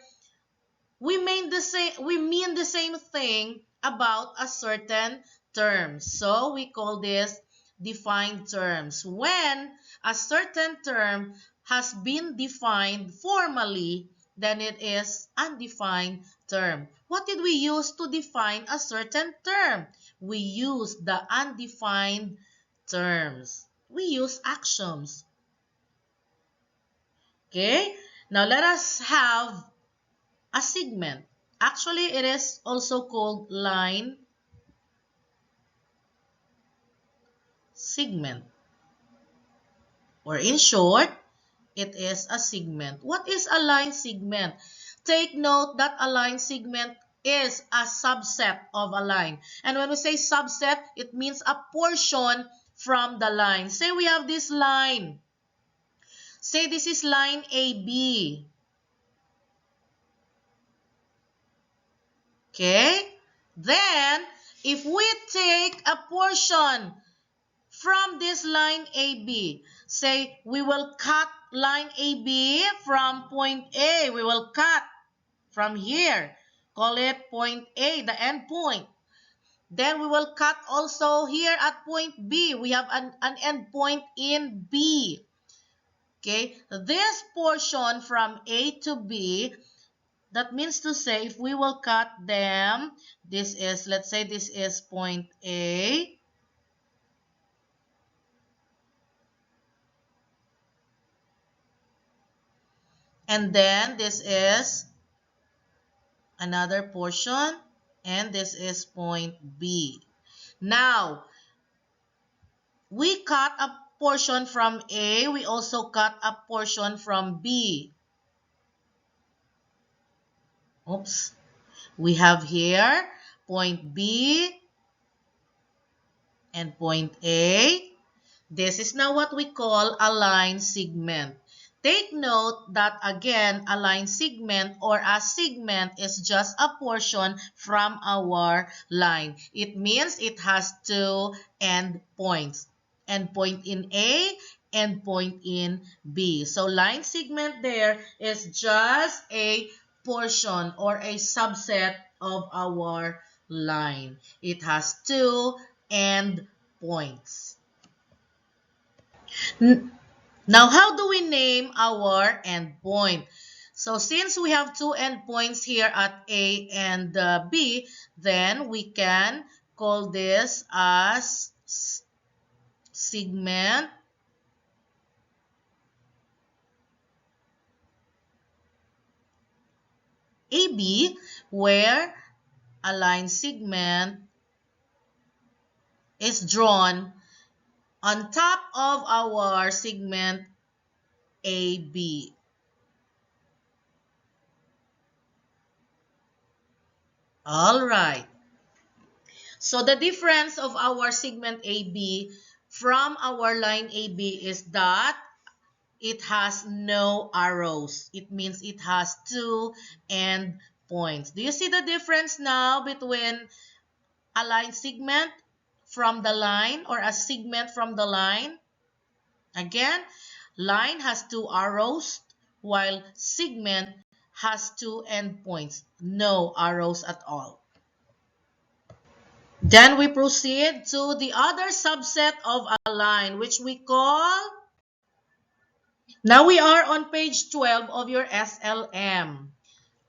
we mean the same thing about a certain term. So we call this defined terms. When a certain term has been defined formally, then it is undefined term. What did we use to define a certain term? We use the undefined terms. We use axioms. Okay? Now let us have a segment. Actually, it is also called line segment. Or in short, it is a segment. What is a line segment? Take note that a line segment is a subset of a line. And when we say subset, it means a portion from the line. Say we have this line. Say this is line AB. Okay? Then, if we take a portion from this line AB, say we will cut line AB from point A. We will cut from here. Call it point A, the end point. Then we will cut also here at point B. We have an end point in B. Okay? This portion from A to B, that means to say if we will cut them, this is, let's say this is point A. And then this is another portion, and this is point B. Now, we cut a portion from A, we also cut a portion from B. Oops. We have here point B and point A. This is now what we call a line segment. Take note that again, a line segment or a segment is just a portion from our line. It means it has two end points. End point in A, end point in B. So line segment there is just a portion or a subset of our line. It has two end points. Now, how do we name our endpoint? So, since we have two endpoints here at A and B, then we can call this as segment AB, where a line segment is drawn on top of our segment AB. All right. So the difference of our segment AB from our line AB is that it has no arrows. It means it has two end points. Do you see the difference now between a line segment from the line or a segment from the line? Again, line has two arrows while segment has two endpoints, no arrows at all. Then we proceed to the other subset of a line, which we call, now we are on page 12 of your SLM.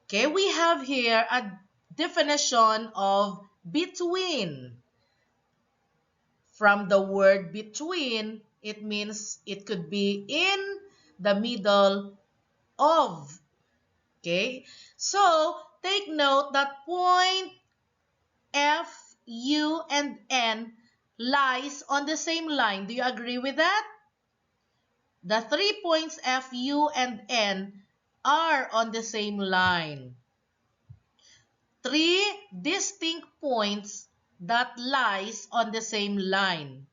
Okay, we have here a definition of between. From the word between, it means it could be in the middle of. Okay, so take note that point F, U, and N lies on the same line. Do you agree with that? The 3 points F, U, and N are on the same line. 3 distinct points that lies on the same line.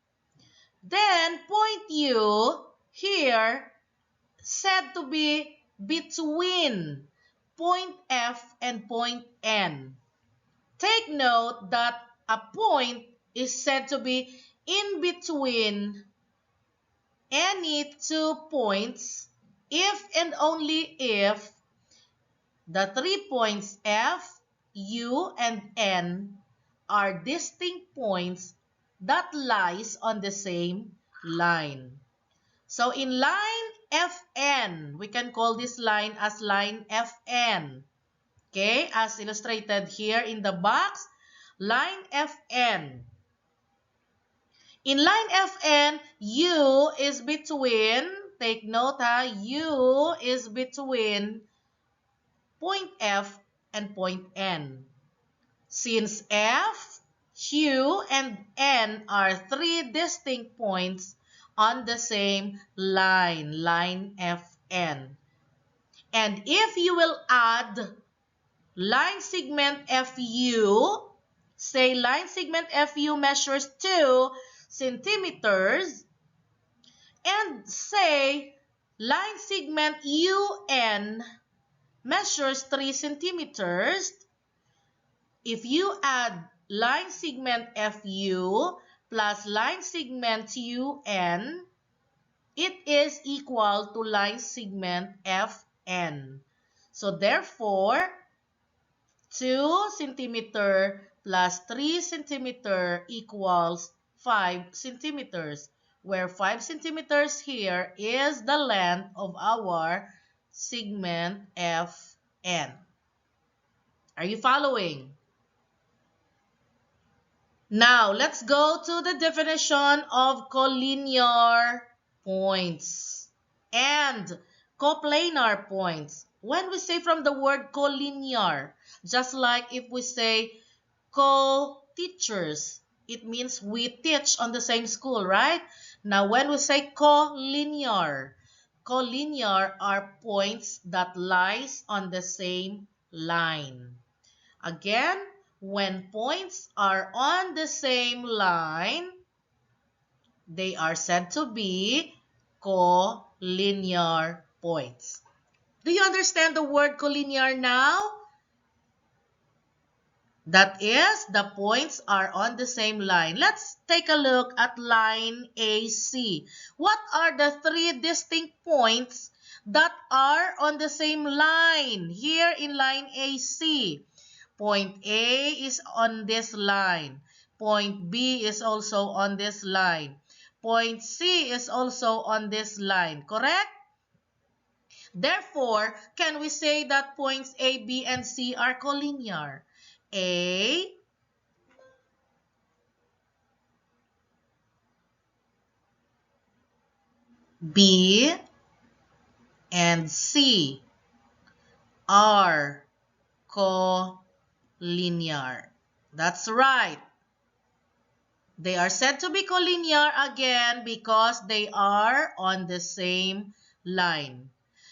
Then point U here said to be between point F and point N. Take note that a point is said to be in between any two points if and only if the 3 points F, U, and N are distinct points that lies on the same line. So in line Fn, we can call this line as line Fn. Okay, as illustrated here in the box, line Fn. In line Fn, U is between, take note U is between point F and point N. Since F, Q, and N are three distinct points on the same line, line Fn. And if you will add line segment FU, say line segment FU measures 2 centimeters, and say line segment UN measures 3 centimeters, if you add line segment FU plus line segment UN, it is equal to line segment FN. So therefore, 2 centimeter plus 3 centimeter equals 5 centimeters, where 5 centimeters here is the length of our segment FN. Are you following? Now, let's go to the definition of collinear points and coplanar points. When we say from the word collinear, just like if we say co-teachers, it means we teach on the same school, right? Now, when we say collinear, collinear are points that lies on the same line. Again, when points are on the same line, they are said to be collinear points. Do you understand the word collinear now? That is, the points are on the same line. Let's take a look at line AC. What are the three distinct points that are on the same line here in line AC? Point A is on this line. Point B is also on this line. Point C is also on this line. Correct? Therefore, can we say that points A, B, and C are collinear? A, B, and C are collinear. That's right. They are said to be collinear again because they are on the same line.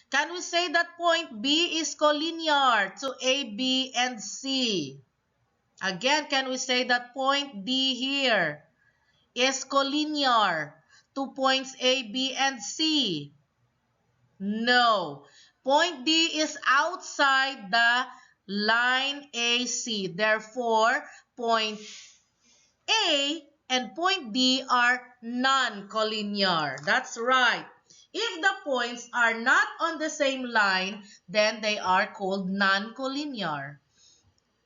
Can we say that point B is collinear to A, B, and C? Again, can we say that point D here is collinear to points A, B, and C? No. Point D is outside the line AC. Therefore, point A and point D are non-collinear. That's right. If the points are not on the same line, then they are called non-collinear.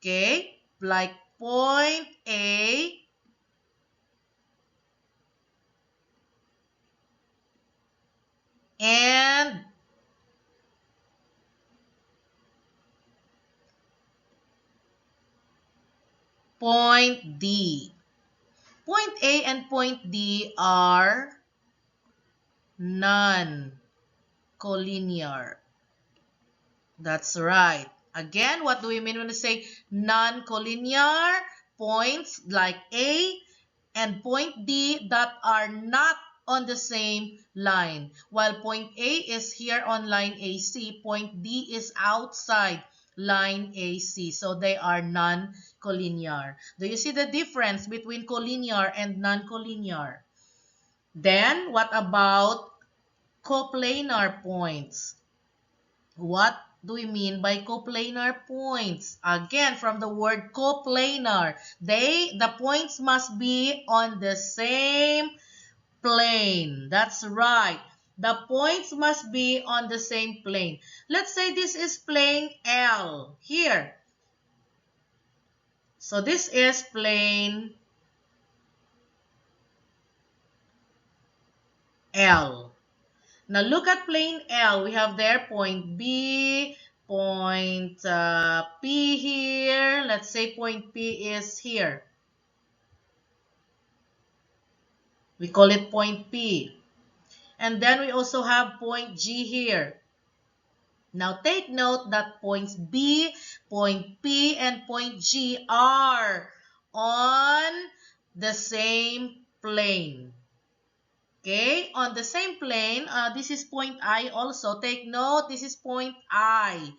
Okay? Like point A and point D. Point A and point D are non-collinear. That's right. Again, what do we mean when we say non-collinear? Points like A and point D that are not on the same line. While point A is here on line AC, point D is outside line AC. So they are non-collinear. Do you see the difference between collinear and non-collinear? Then, what about coplanar points? What do we mean by coplanar points? Again, from the word coplanar, the points must be on the same plane. That's right. The points must be on the same plane. Let's say this is plane L here. So this is plane L. Now look at plane L. We have there point B, point P here. Let's say point P is here. We call it point P. And then we also have point G here. Now take note that points B, point P, and point G are on the same plane. Okay, on the same plane, this is point I also. Take note, this is point I.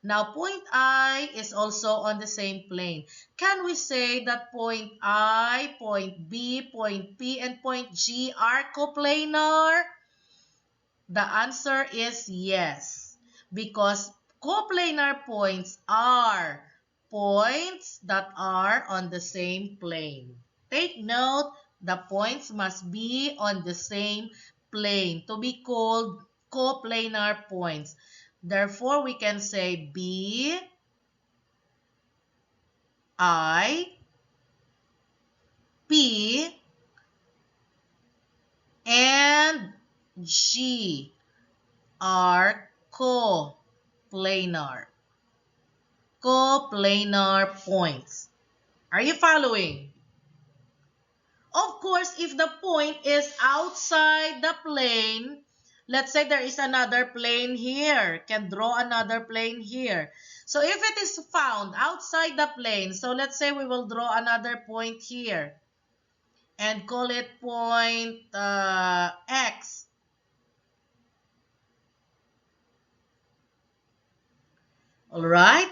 Now, point I is also on the same plane. Can we say that point I, point B, point P, and point G are coplanar? The answer is yes, because coplanar points are points that are on the same plane. Take note, the points must be on the same plane to be called coplanar points. Therefore, we can say B, I, P, and G are coplanar. Coplanar points. Are you following? Of course, if the point is outside the plane, let's say there is another plane here, can draw another plane here. So if it is found outside the plane, so let's say we will draw another point here and call it point X. All right?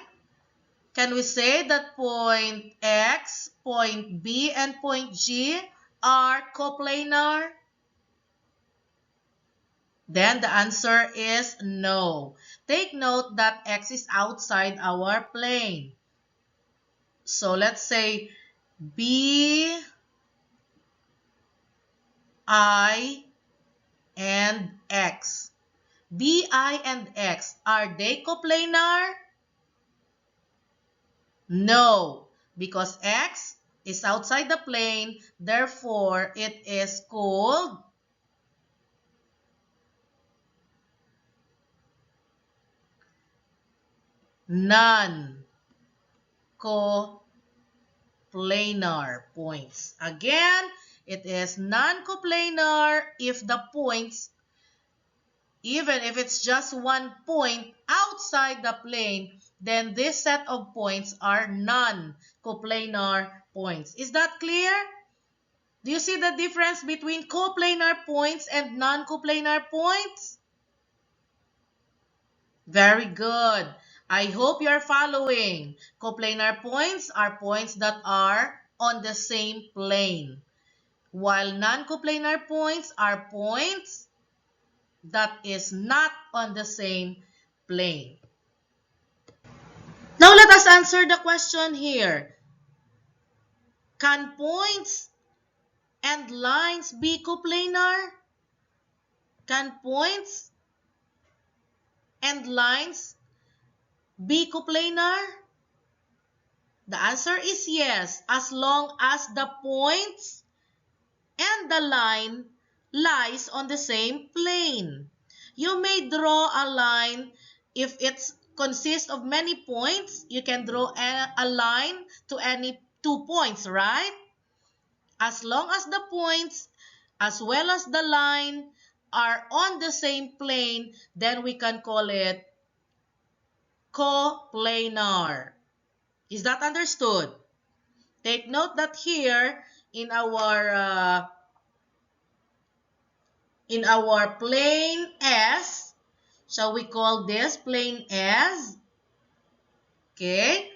Can we say that point X, point B, and point G are coplanar? Then the answer is no. Take note that X is outside our plane. So let's say B, I, and X. B, I, and X, are they coplanar? No, because X is outside the plane, therefore it is called non-coplanar points. Again, it is non-coplanar if the points, even if it's just one point outside the plane, then this set of points are non-coplanar points. Is that clear? Do you see the difference between coplanar points and non-coplanar points? Very good. I hope you're following. Coplanar points are points that are on the same plane, while non-coplanar points are points that is not on the same plane. Now let us answer the question here. Can points and lines be coplanar? Can points and lines be coplanar? The answer is yes, as long as the points and the line lies on the same plane. You may draw a line if it consists of many points. You can draw a line to any 2 points, right? As long as the points as well as the line are on the same plane, then we can call it coplanar. Is that understood? Take note that here in our plane S, shall we call this plane S? Okay.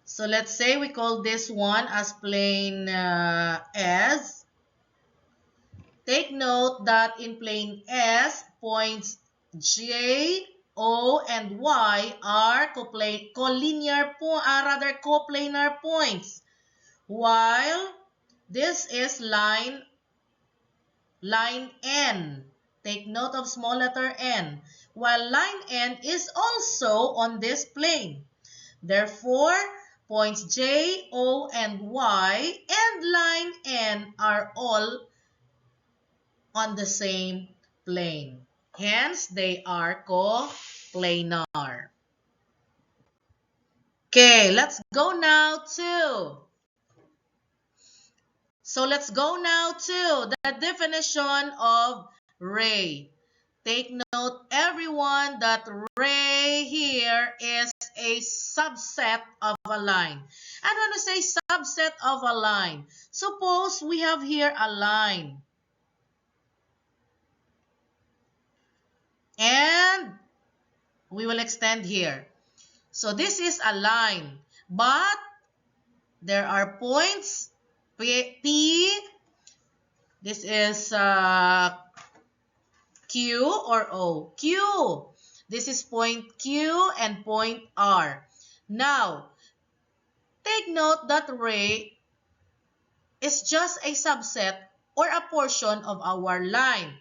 So let's say we call this one as plane S. Take note that in plane S, points J, O, and Y are coplanar points, while this is line N. Take note of small letter n, while line N is also on this plane. Therefore, points J, O, and Y and line N are all on the same plane. Hence, they are coplanar. Okay, let's go now to the definition of ray. Take note, everyone, that ray here is a subset of a line. And when we say subset of a line, suppose we have here a line. And we will extend here. So this is a line, but there are points P. This is Q or O. Q. This is point Q and point R. Now, take note that ray is just a subset or a portion of our line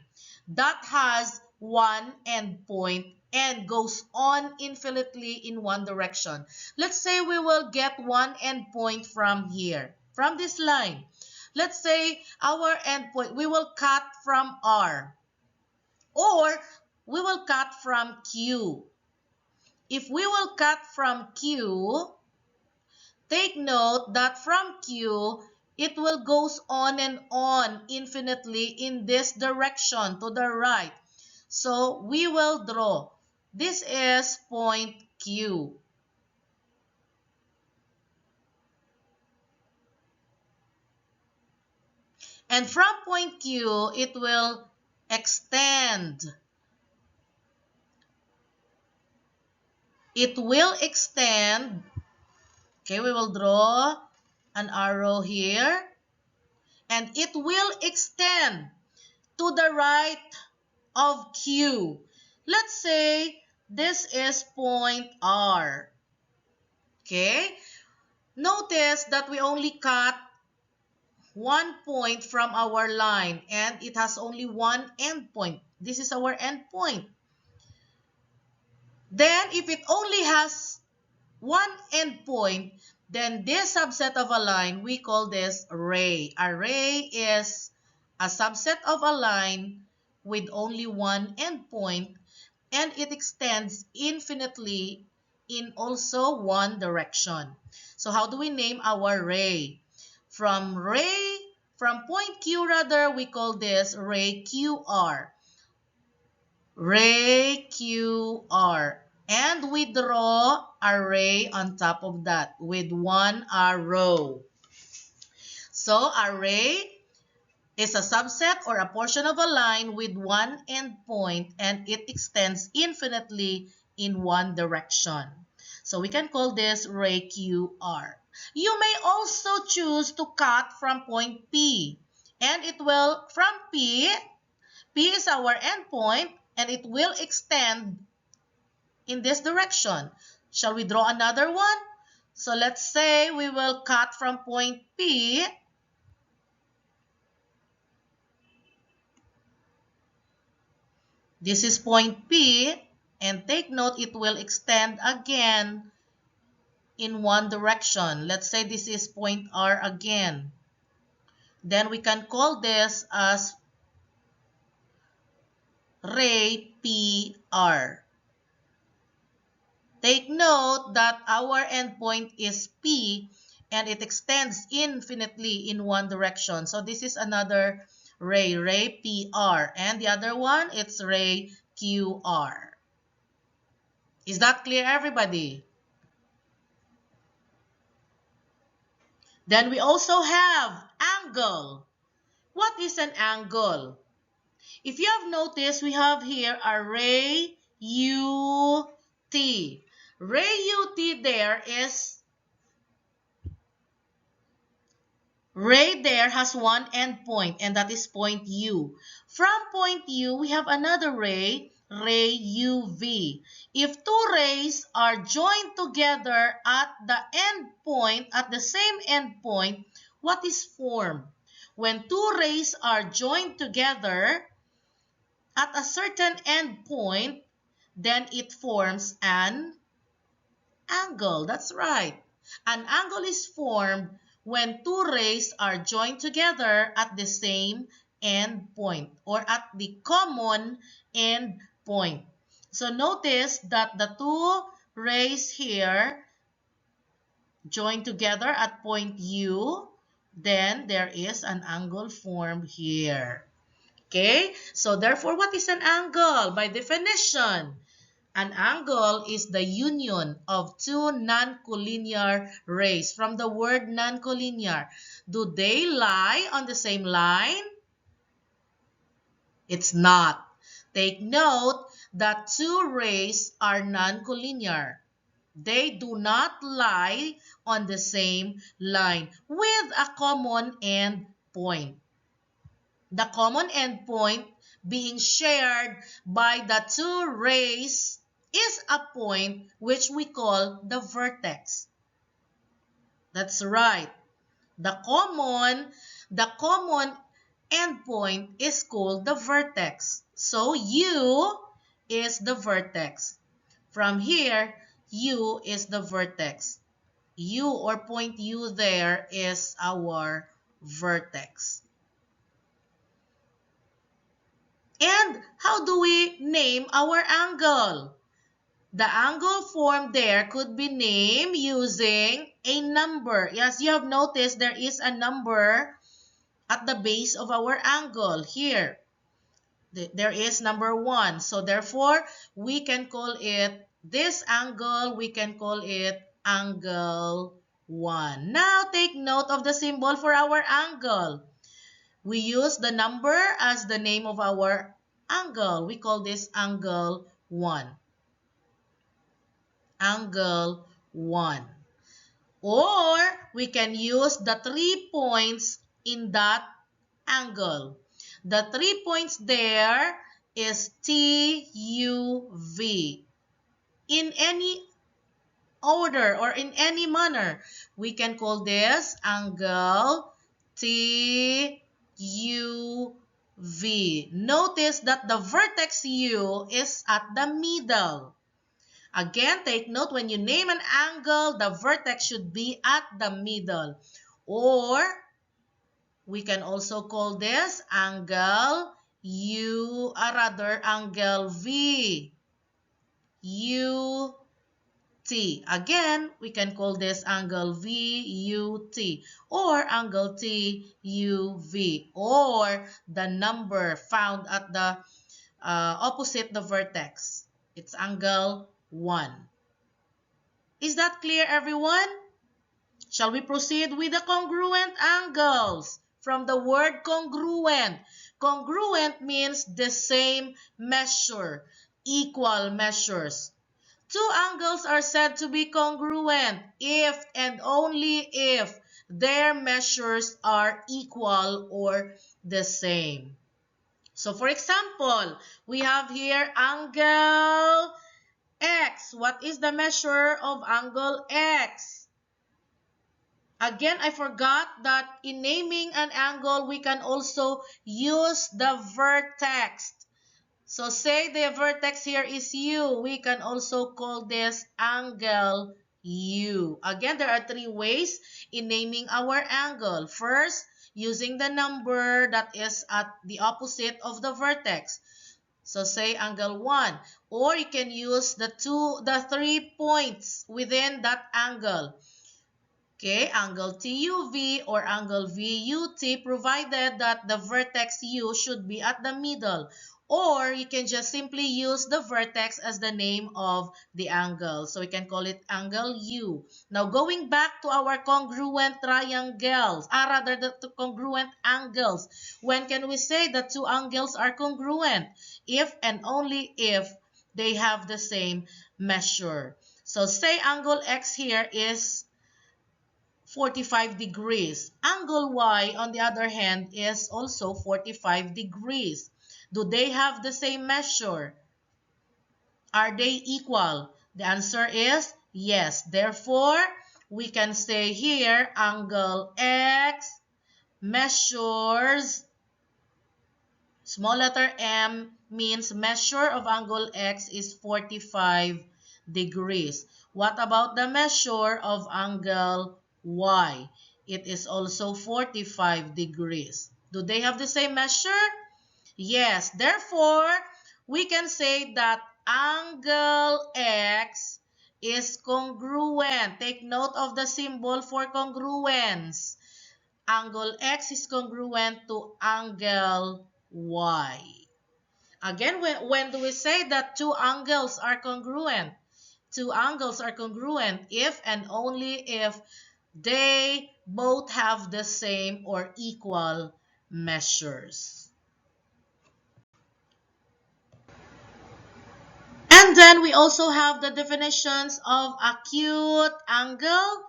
that has one endpoint and goes on infinitely in one direction. Let's say we will get one endpoint from here, from this line. Let's say our endpoint, we will cut from R, or we will cut from Q. If we will cut from Q, take note that from Q, it will goes on and on infinitely in this direction to the right. So we will draw. This is point Q. And from point Q, it will extend. It will extend. Okay, we will draw an arrow here. And it will extend to the right of Q. Let's say this is point R. Okay? Notice that we only cut one point from our line and it has only one endpoint. This is our endpoint. Then if it only has one endpoint, then this subset of a line, we call this ray. A ray is a subset of a line with only one endpoint, and it extends infinitely in also one direction. So how do we name our ray? From point Q rather, we call this ray QR. Ray QR. And we draw a ray on top of that with one arrow. So a ray is a subset or a portion of a line with one endpoint and it extends infinitely in one direction. So we can call this ray QR. You may also choose to cut from point P. And it will, from P is our endpoint. and it will extend in this direction. Shall we draw another one? So let's say we will cut from point P. This is point P, and take note it will extend again in one direction. Let's say this is point R again. Then we can call this as ray PR. Take note that our endpoint is P and it extends infinitely in one direction. So this is another ray PR. And the other one, it's ray QR. Is that clear, everybody? Then we also have angle. What is an angle? If you have noticed, we have here a ray UT. Ray UT there is, ray there has one endpoint, and that is point U. From point U, we have another ray, ray UV. If two rays are joined together at the endpoint, at the same endpoint, what is formed? When two rays are joined together at a certain endpoint, then it forms an angle. That's right. An angle is formed when two rays are joined together at the same end point or at the common end point. So notice that the two rays here join together at point U, then there is an angle formed here. Okay? So therefore, what is an angle? By definition, an angle is the union of two non-collinear rays. From the word non-collinear, do they lie on the same line? It's not. Take note that two rays are non-collinear. They do not lie on the same line with a common end point. The common endpoint being shared by the two rays is a point which we call the vertex. That's right. The common endpoint is called the vertex. So U is the vertex. From here, U is the vertex. U or point U there is our vertex. And how do we name our angle? The angle formed there could be named using a number. Yes, you have noticed there is a number at the base of our angle here. There is number 1. So therefore, we can call it, this angle, we can call it angle 1. Now take note of the symbol for our angle. We use the number as the name of our angle. We call this angle 1. Angle 1. Or we can use the 3 points in that angle. The 3 points there is TUV. In any order or in any manner, we can call this angle TUV. Notice that the vertex U is at the middle. Again, take note, when you name an angle, the vertex should be at the middle. Or we can also call this angle angle V. UT. Again, we can call this angle VUT or angle TUV, or the number found at the opposite the vertex. It's angle 1. Is that clear, everyone? Shall we proceed with the congruent angles? From the word congruent. Congruent means the same measure, equal measures. Two angles are said to be congruent if and only if their measures are equal or the same. So for example, we have here angle X. What is the measure of angle X? Again, I forgot that in naming an angle, we can also use the vertex. So say the vertex here is U. We can also call this angle U. Again, there are three ways in naming our angle. First, using the number that is at the opposite of the vertex. So say angle 1. Or you can use the 3 points within that angle. Okay, angle TUV or angle VUT, provided that the vertex U should be at the middle. Or you can just simply use the vertex as the name of the angle. So we can call it angle U. Now going back to our congruent triangles, rather the congruent angles. When can we say that two angles are congruent? If and only if they have the same measure. So say angle X here is 45 degrees. Angle Y, on the other hand, is also 45 degrees. Do they have the same measure? Are they equal? The answer is yes. Therefore, we can say here, angle X measures, small letter M means measure of angle X is 45 degrees. What about the measure of angle Y? It is also 45 degrees. Do they have the same measure? Yes. Therefore, we can say that angle X is congruent. Take note of the symbol for congruence. Angle X is congruent to angle Y. Again, when do we say that two angles are congruent? Two angles are congruent if and only if they both have the same or equal measures. And then we also have the definitions of acute angle,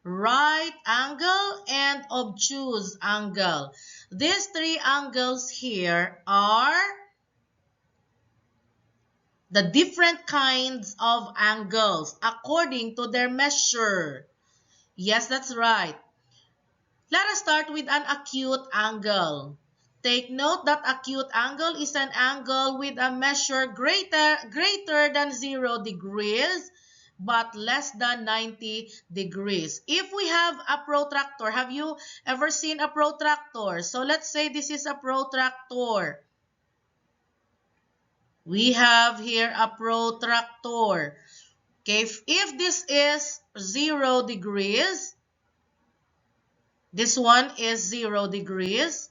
right angle, and obtuse angle. These three angles here are the different kinds of angles according to their measure. Yes, that's right. Let us start with an acute angle. Take note that acute angle is an angle with a measure greater than 0 degrees but less than 90 degrees. If we have a protractor, have you ever seen a protractor? So let's say this is a protractor. We have here a protractor. Okay, if this is 0 degrees, this one is 0 degrees,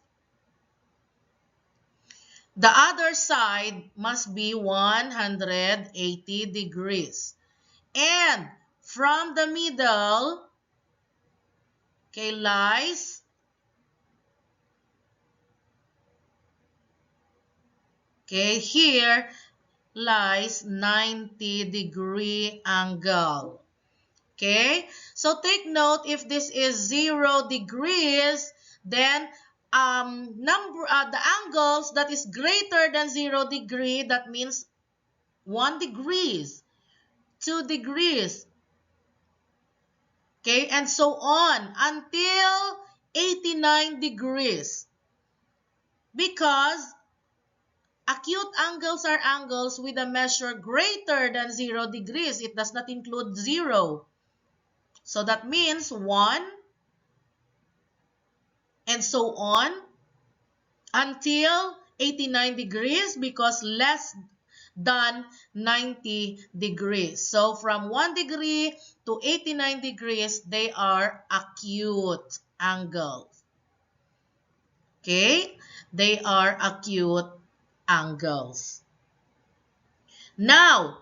the other side must be 180 degrees. And from the middle, okay, lies here lies 90-degree angle. Okay, so take note, if this is 0 degrees, then the angles that is greater than 0 degree, that means 1 degrees, 2 degrees, okay, and so on until 89 degrees. Because acute angles are angles with a measure greater than 0 degrees. It does not include 0. So that means 1 and so on until 89 degrees, because less than 90 degrees. So from 1 degree to 89 degrees, they are acute angles. Okay? They are acute angles. Now,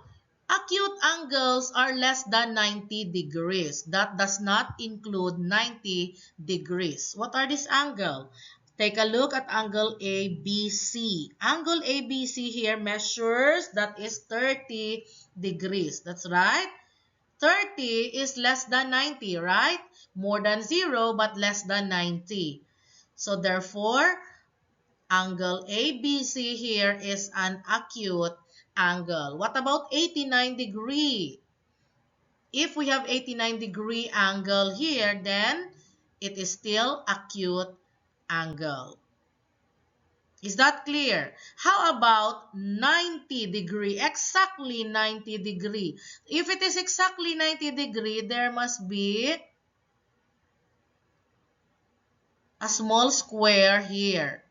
acute angles are less than 90 degrees. That does not include 90 degrees. What are these angles? Take a look at angle ABC. Angle ABC here measures, that is 30 degrees. That's right. 30 is less than 90, right? More than 0 but less than 90. So therefore, Angle ABC here is an acute angle. What about 89 degree? If we have 89-degree angle here, then it is still acute angle. Is that clear? How about 90 degree? Exactly 90 degree. If it is exactly 90 degree, there must be a small square here.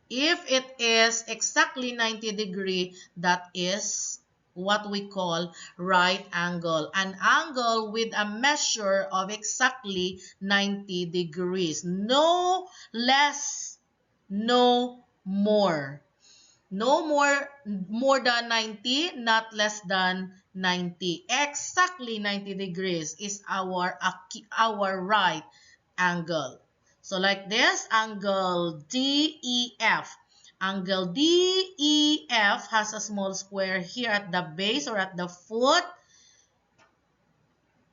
If it is exactly 90 degree, that is what we call right angle. An angle with a measure of exactly 90 degrees. No less, no more. No more than 90, not less than 90. Exactly 90 degrees is our right angle. So like this, angle DEF. Angle DEF has a small square here at the base or at the foot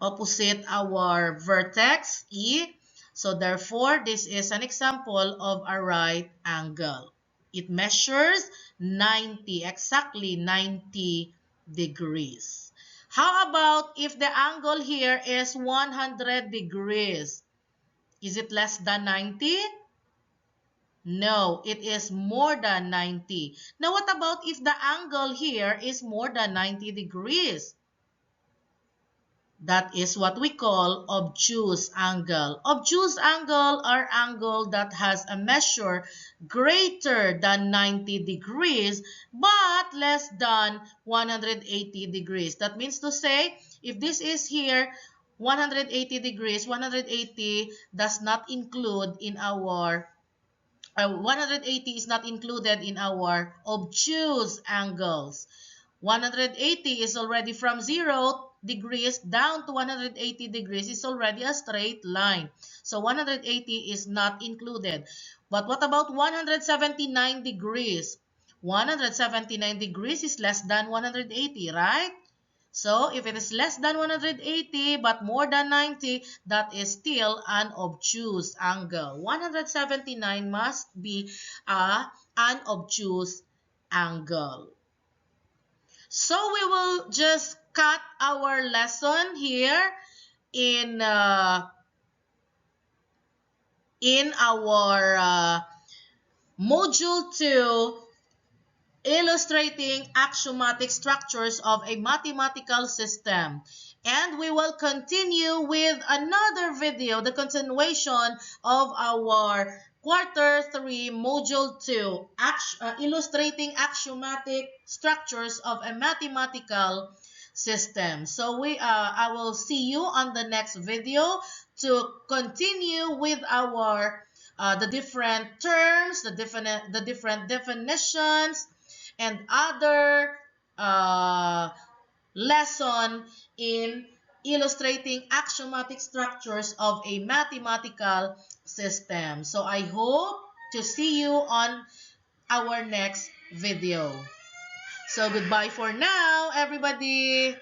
opposite our vertex E. So therefore, this is an example of a right angle. It measures 90, exactly 90 degrees. How about if the angle here is 100 degrees? Is it less than 90? No, it is more than 90. Now what about if the angle here is more than 90 degrees? That is what we call obtuse angle. Obtuse angle are angle that has a measure greater than 90 degrees but less than 180 degrees. That means to say, if this is here 180 degrees, 180 does not include in our 180 is not included in our obtuse angles. 180 is already from 0 degrees down to 180 degrees is already a straight line. So 180 is not included. But what about 179 degrees? 179 degrees is less than 180, right? So if it is less than 180 but more than 90, that is still an obtuse angle. 179 must be an obtuse angle. So we will just cut our lesson here in our module 2, illustrating axiomatic structures of a mathematical system. And we will continue with another video, the continuation of our quarter 3, module 2, illustrating axiomatic structures of a mathematical system. So I will see you on the next video to continue with our the different terms, the different definitions, and other lesson in illustrating axiomatic structures of a mathematical system. So I hope to see you on our next video. So goodbye for now, everybody.